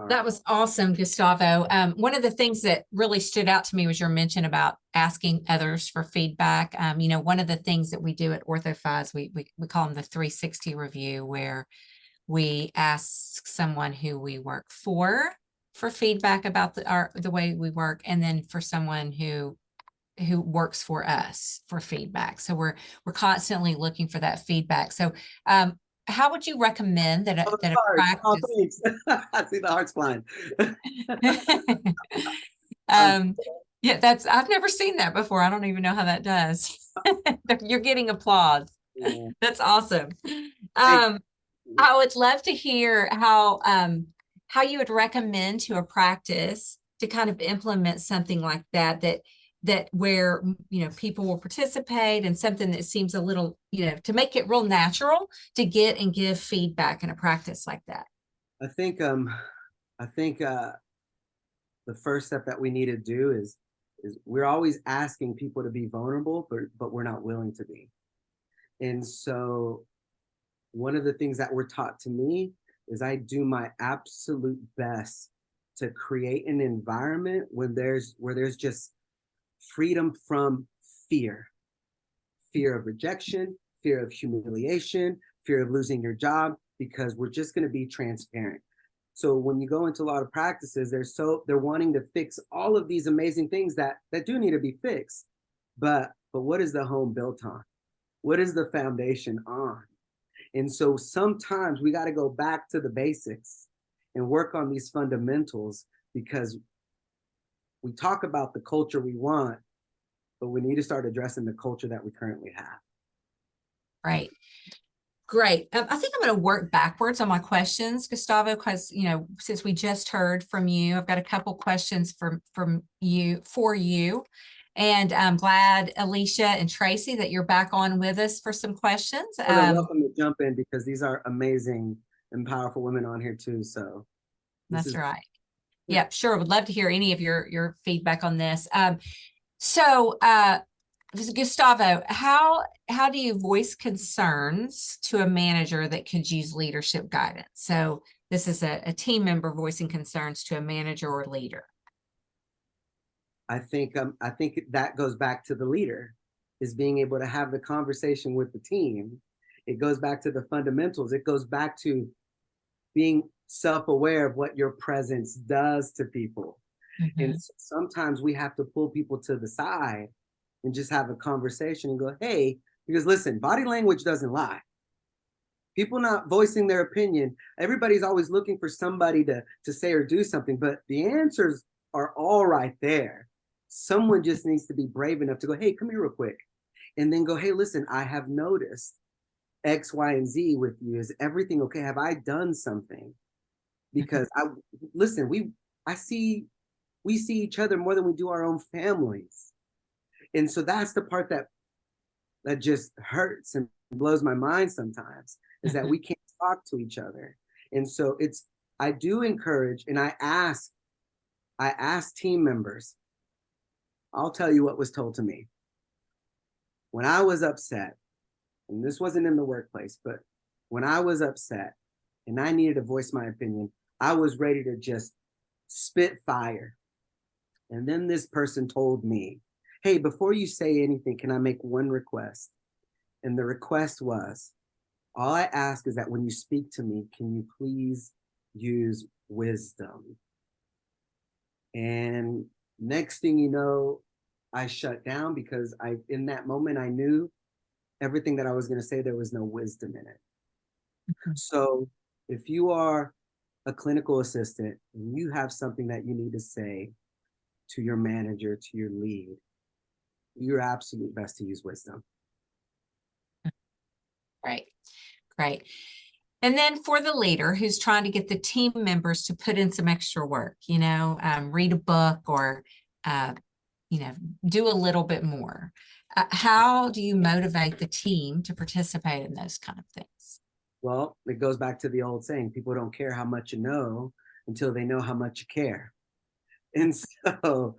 That was awesome, Gustavo. One of the things that really stood out to me was your mention about asking others for feedback. You know, one of the things that we do at OrthoFi, we call them the 360 review, where we ask someone who we work for feedback about the way we work, and then for someone who works for us for feedback. So we're constantly looking for that feedback. So how would you recommend that a practice? Oh, thanks. I see the hearts flying. Yeah, I've never seen that before. I don't even know how that does. You're getting applause. Yeah. That's awesome. I would love to hear how you would recommend to a practice to kind of implement something like that where, you know, people will participate, and something that seems a little, you know, to make it real natural to get and give feedback in a practice like that. I think the first step that we need to do is we're always asking people to be vulnerable, but we're not willing to be. And so one of the things that were taught to me is I do my absolute best to create an environment where there's just freedom from fear of rejection, fear of humiliation, fear of losing your job, because we're just going to be transparent. So when you go into a lot of practices, they're wanting to fix all of these amazing things that do need to be fixed. But what is the home built on? What is the foundation on? And so sometimes we got to go back to the basics and work on these fundamentals, because we talk about the culture we want, but we need to start addressing the culture that we currently have. Right. Great. I think I'm going to work backwards on my questions, Gustavo, because, you know, since we just heard from you, I've got a couple questions from you for you. And I'm glad, Alicia and Tracy, that you're back on with us for some questions. Well, welcome to jump in, because these are amazing and powerful women on here too. So that's right. Yeah, sure. Would love to hear any of your feedback on this. So Gustavo, how do you voice concerns to a manager that could use leadership guidance? So this is a team member voicing concerns to a manager or leader. I think that goes back to the leader, is being able to have the conversation with the team. It goes back to the fundamentals. It goes back to being self-aware of what your presence does to people. Mm-hmm. And sometimes we have to pull people to the side and just have a conversation and go, hey, because listen, body language doesn't lie. People not voicing their opinion, everybody's always looking for somebody to say or do something, but the answers are all right there. Someone just needs to be brave enough to go, hey, come here real quick. And then go, hey, listen, I have noticed X, Y, and Z with you. Is everything okay? Have I done something? Because we see each other more than we do our own families. And so that's the part that just hurts and blows my mind sometimes, is that we can't talk to each other. And so I do encourage, and I ask team members, I'll tell you what was told to me. When I was upset, and this wasn't in the workplace, but when I was upset and I needed to voice my opinion, I was ready to just spit fire. And then this person told me, hey, before you say anything, can I make one request? And the request was, all I ask is that when you speak to me, can you please use wisdom? And next thing you know, I shut down, because in that moment, I knew everything that I was going to say, there was no wisdom in it. Mm-hmm. So if you are a clinical assistant and you have something that you need to say to your manager, to your lead, your absolute best to use wisdom. Right. Great. And then for the leader who's trying to get the team members to put in some extra work, read a book or, do a little bit more. How do you motivate the team to participate in those kind of things? Well, it goes back to the old saying, people don't care how much you know until they know how much you care. And so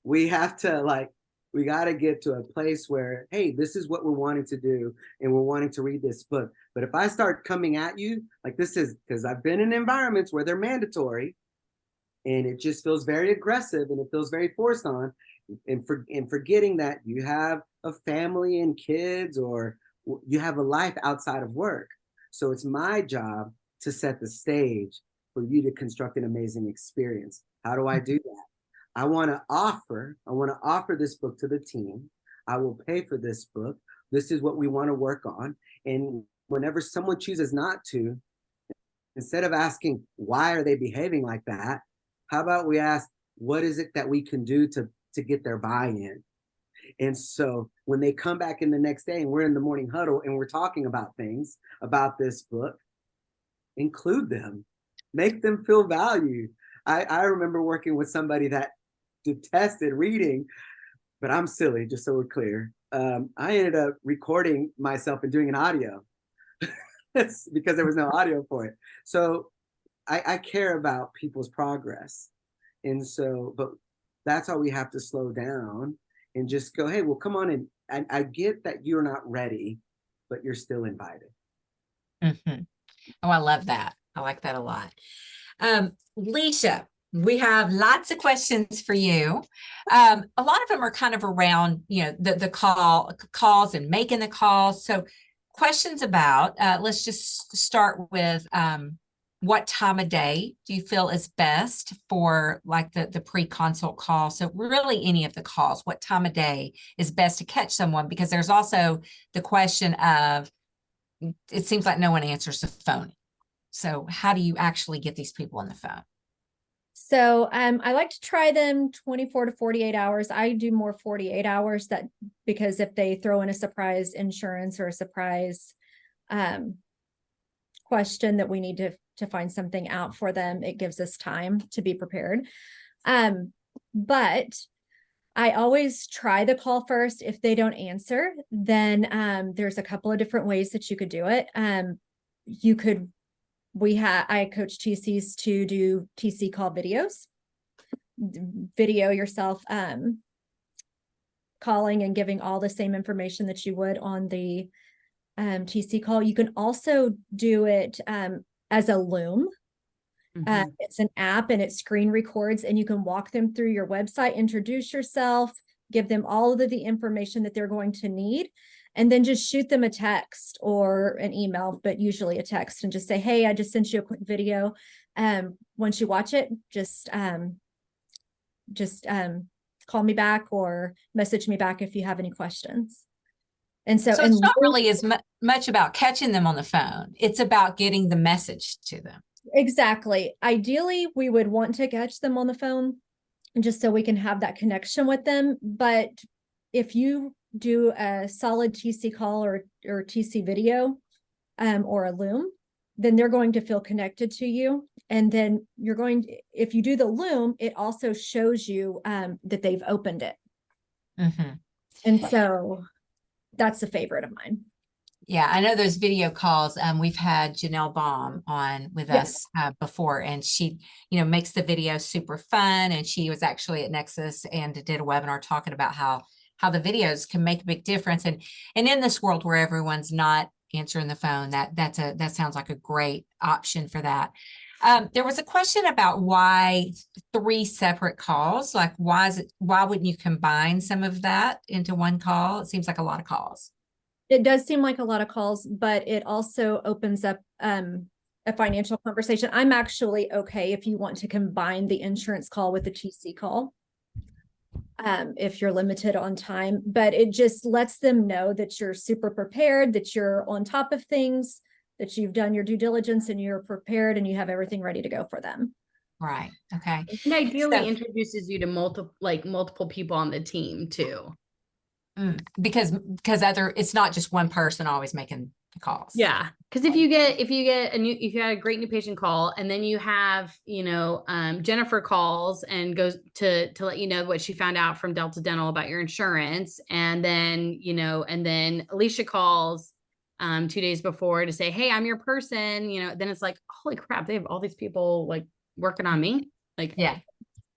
we have to we got to get to a place where, hey, this is what we're wanting to do, and we're wanting to read this book. But if I start coming at you like this, is because I've been in environments where they're mandatory, and it just feels very aggressive and it feels very forced on, and forgetting that you have a family and kids, or you have a life outside of work. So it's my job to set the stage for you to construct an amazing experience. How do I do that? I want to offer this book to the team. I will pay for this book. This is what we want to work on. And whenever someone chooses not to, instead of asking, why are they behaving like that? How about we ask, what is it that we can do to get their buy-in? And so when they come back in the next day and we're in the morning huddle and we're talking about things about this book, include them, make them feel valued. I remember working with somebody that detested reading, but I'm silly, just so we're clear. I ended up recording myself and doing an audio because there was no audio for it. So I care about people's progress. And so, but that's how we have to slow down and just go, hey, well, come on in. I get that you're not ready, but you're still invited. Mm-hmm. Oh, I love that. I like that a lot. Leisha, we have lots of questions for you. A lot of them are kind of around, the calls and making the calls. So questions about, let's just start with, what time of day do you feel is best for like the pre-consult call? So really any of the calls, what time of day is best to catch someone? Because there's also the question of, it seems like no one answers the phone. So how do you actually get these people on the phone? So I like to try them 24 to 48 hours. I do more 48 hours because if they throw in a surprise insurance or a surprise question that we need to find something out for them, it gives us time to be prepared. But I always try the call first. If they don't answer, then there's a couple of different ways that you could do it. I coach TCs to do TC call videos, video yourself calling and giving all the same information that you would on the TC call. You can also do it as a Loom. Mm-hmm. It's an app and it screen records, and you can walk them through your website, introduce yourself, give them all of the information that they're going to need, and then just shoot them a text or an email, but usually a text, and just say, hey, I just sent you a quick video. Once you watch it, just call me back or message me back if you have any questions. And so it's not really as much about catching them on the phone. It's about getting the message to them. Exactly. Ideally, we would want to catch them on the phone just so we can have that connection with them. But if you do a solid TC call or TC video or a Loom, then they're going to feel connected to you. And then if you do the Loom, it also shows you that they've opened it. Mm-hmm. And so that's a favorite of mine. Yeah, I know those video calls. We've had Janelle Baum on with us before, and she, makes the video super fun. And she was actually at Nexus and did a webinar talking about how the videos can make a big difference. And in this world where everyone's not answering the phone, that sounds like a great option for that. There was a question about why 3 separate calls. Like, why wouldn't you combine some of that into one call? It seems like a lot of calls. It does seem like a lot of calls, but it also opens up a financial conversation. I'm actually okay if you want to combine the insurance call with the TC call, if you're limited on time, but it just lets them know that you're super prepared, that you're on top of things, that you've done your due diligence and you're prepared and you have everything ready to go for them. Right. Okay. And ideally introduces you to multiple people on the team too. Because it's not just one person always making the calls. Yeah. Because if you had a great new patient call, and then you have, Jennifer calls and goes to let you know what she found out from Delta Dental about your insurance. And then, and then Alicia calls 2 days before to say, hey, I'm your person, then it's like, holy crap, they have all these people like working on me. Like, yeah.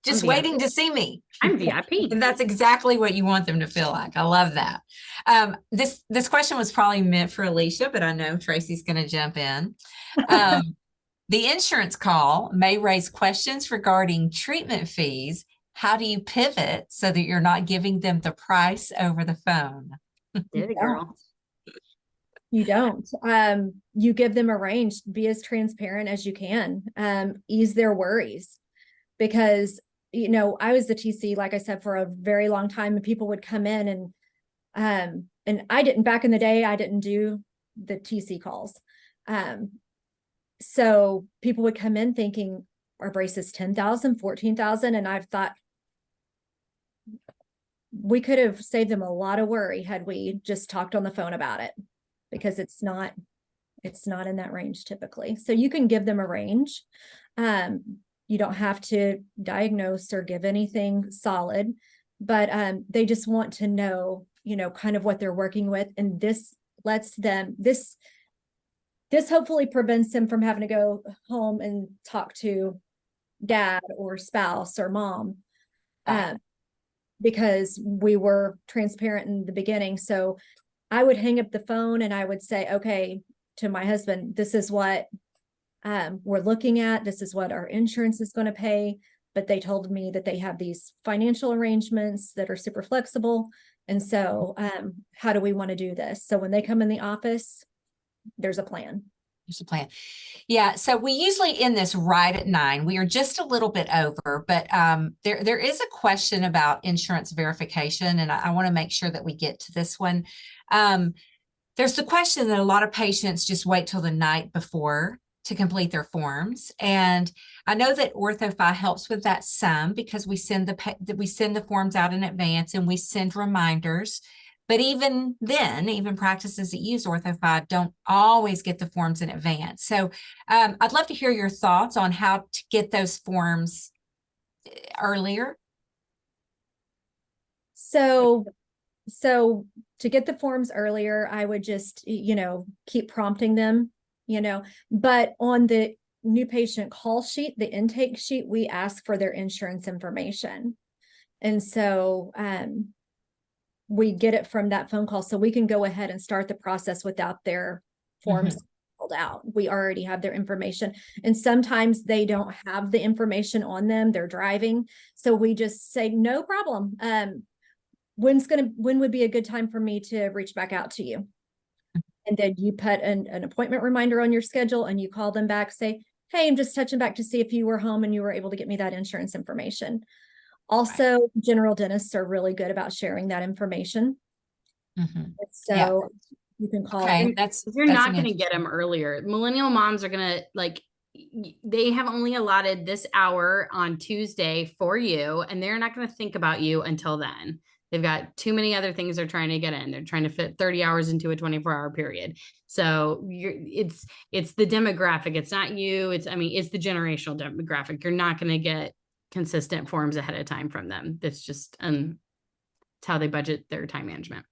just I'm waiting to see me. I'm VIP. And that's exactly what you want them to feel like. I love that. This question was probably meant for Alicia, but I know Tracy's going to jump in. The insurance call may raise questions regarding treatment fees. How do you pivot so that you're not giving them the price over the phone? Did it, girl. You don't. You give them a range, be as transparent as you can, ease their worries. Because, you know, I was the TC, like I said, for a very long time, and people would come in and I didn't, back in the day, I didn't do the TC calls. So people would come in thinking our brace is 10,000, 14,000. And I've thought we could have saved them a lot of worry had we just talked on the phone about it, because it's not in that range typically. So you can give them a range. You don't have to diagnose or give anything solid, but they just want to know, you know, kind of what they're working with. And this lets them, this hopefully prevents them from having to go home and talk to dad or spouse or mom, because we were transparent in the beginning. So I would hang up the phone and I would say, okay, to my husband, this is what we're looking at. This is what our insurance is going to pay. But they told me that they have these financial arrangements that are super flexible. And so how do we want to do this? So when they come in the office, there's a plan. There's a plan. Yeah. So we usually end this right at 9. We are just a little bit over, but there is a question about insurance verification, and I want to make sure that we get to this one. There's the question that a lot of patients just wait till the night before to complete their forms. And I know that OrthoFi helps with that some, because we send the forms out in advance and we send reminders. But even then, even practices that use OrthoFi don't always get the forms in advance. So I'd love to hear your thoughts on how to get those forms earlier. So to get the forms earlier, I would just, you know, keep prompting them, you know, but on the new patient call sheet, the intake sheet, we ask for their insurance information. And so we get it from that phone call, so we can go ahead and start the process without their forms filled out. We already have their information. And sometimes they don't have the information on them, they're driving. So we just say, no problem. When would be a good time for me to reach back out to you? And then you put an appointment reminder on your schedule and you call them back, say, hey, I'm just touching back to see if you were home and you were able to get me that insurance information. Also, general dentists are really good about sharing that information. So you can call. Okay, you're not going to get them earlier. Millennial moms are going to, like, they have only allotted this hour on Tuesday for you, and they're not going to think about you until then. They've got too many other things they're trying to get in. They're trying to fit 30 hours into a 24-hour period. So it's the demographic. It's not you. It's the generational demographic. You're not going to get consistent forms ahead of time from them. That's just it's how they budget their time management.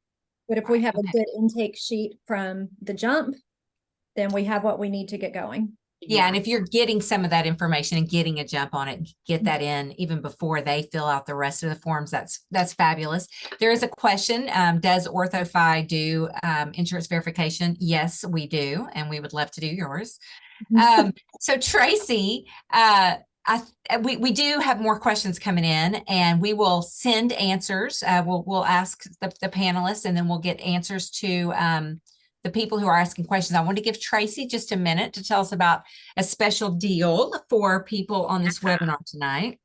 But if we have a good intake sheet from the jump, then we have what we need to get going. Yeah, and if you're getting some of that information and getting a jump on it, get that in even before they fill out the rest of the forms. That's fabulous. There is a question. Does OrthoFi do insurance verification? Yes, we do, and we would love to do yours. So Tracy, we do have more questions coming in, and we will send answers. We'll ask the panelists, and then we'll get answers to the people who are asking questions. I want to give Tracy just a minute to tell us about a special deal for people on this webinar tonight.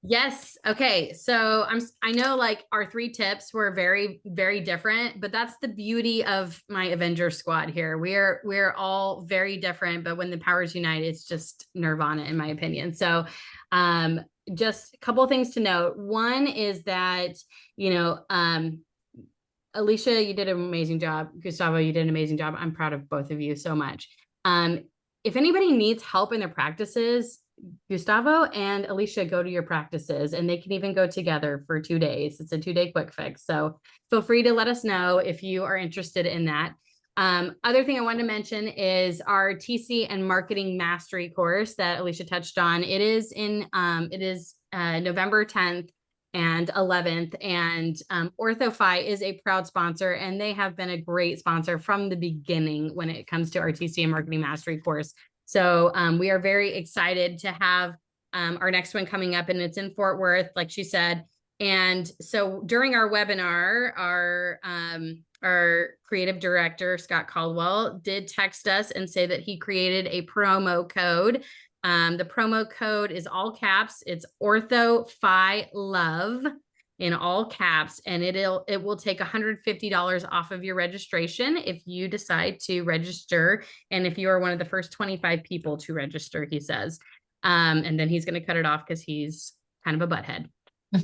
Yes. Okay. So I know, like, our 3 tips were very, very different, but that's the beauty of my Avenger squad here. We're all very different, but when the powers unite, it's just nirvana, in my opinion. So just a couple of things to note. One is that, Alicia, you did an amazing job. Gustavo, you did an amazing job. I'm proud of both of you so much. If anybody needs help in their practices, Gustavo and Alicia go to your practices, and they can even go together for 2 days. It's a 2-day quick fix. So feel free to let us know if you are interested in that. Other thing I wanted to mention is our TC and Marketing Mastery course that Alicia touched on. It is November 10th and 11th, and OrthoFi is a proud sponsor, and they have been a great sponsor from the beginning when it comes to our TC and Marketing Mastery course. So we are very excited to have our next one coming up, and it's in Fort Worth, like she said. And so during our webinar, our creative director, Scott Caldwell, did text us and say that he created a promo code. The promo code is all caps. It's OrthoFi Love in all caps, and it will take $150 off of your registration if you decide to register, and if you are one of the first 25 people to register, he says. And then he's going to cut it off because he's kind of a butthead.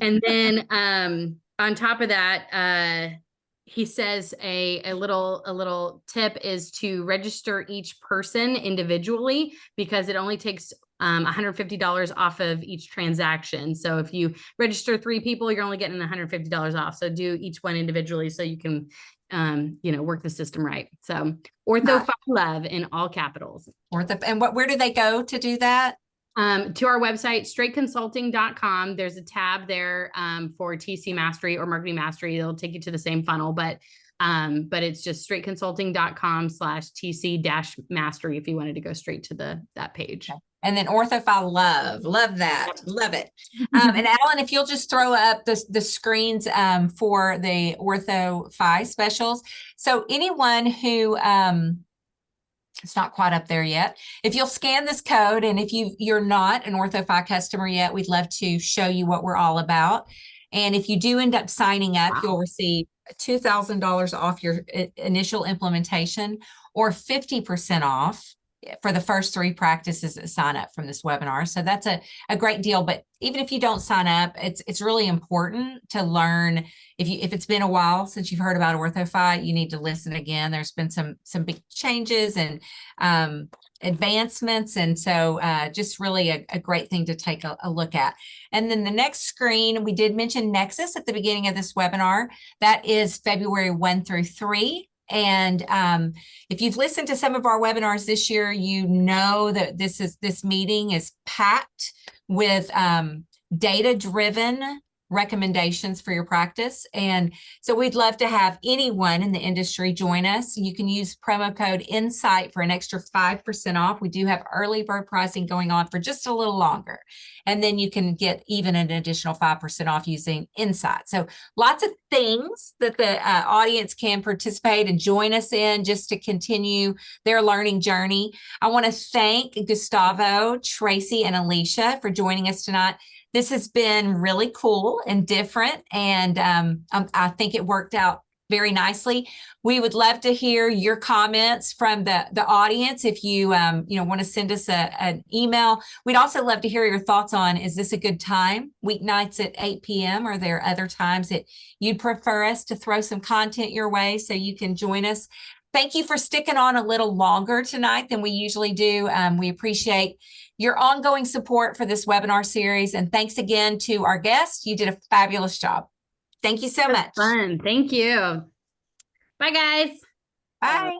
And then on top of that, he says a little tip is to register each person individually, because it only takes $150 off of each transaction. So if you register 3 people, you're only getting $150 off. So do each one individually so you can work the system right. So OrthoFi Love in all capitals. And where do they go to do that? To our website, straightconsulting.com. There's a tab there for TC Mastery or Marketing Mastery. It'll take you to the same funnel, but it's just straightconsulting.com/TC-mastery if you wanted to go straight to that page. And then OrthoFi love that, love it. And Alan, if you'll just throw up the screens for the OrthoFi specials. So anyone who it's not quite up there yet. If you'll scan this code, and if you're not an OrthoFi customer yet, we'd love to show you what we're all about. And if you do end up signing up, you'll receive $2,000 off your initial implementation, or 50% off for the first 3 practices that sign up from this webinar. So that's a great deal. But even if you don't sign up, it's really important to learn. If it's been a while since you've heard about OrthoFi, you need to listen again. There's been some big changes and advancements. And so just really a great thing to take a look at. And then the next screen, we did mention Nexus at the beginning of this webinar. That is February 1 through 3. And if you've listened to some of our webinars this year, you know that this meeting is packed with data-driven recommendations for your practice. And so we'd love to have anyone in the industry join us. You can use promo code INSIGHT for an extra 5% off. We do have early bird pricing going on for just a little longer. And then you can get even an additional 5% off using INSIGHT. So lots of things that the audience can participate and join us in just to continue their learning journey. I want to thank Gustavo, Tracy, and Alicia for joining us tonight. This has been really cool and different, and I think it worked out very nicely. We would love to hear your comments from the audience. If you want to send us an email, we'd also love to hear your thoughts on, is this a good time? Weeknights at 8 p.m. Are there other times that you'd prefer us to throw some content your way so you can join us? Thank you for sticking on a little longer tonight than we usually do. We appreciate your ongoing support for this webinar series. And thanks again to our guests. You did a fabulous job. Thank you so much. Fun. Thank you. Bye, guys. Bye.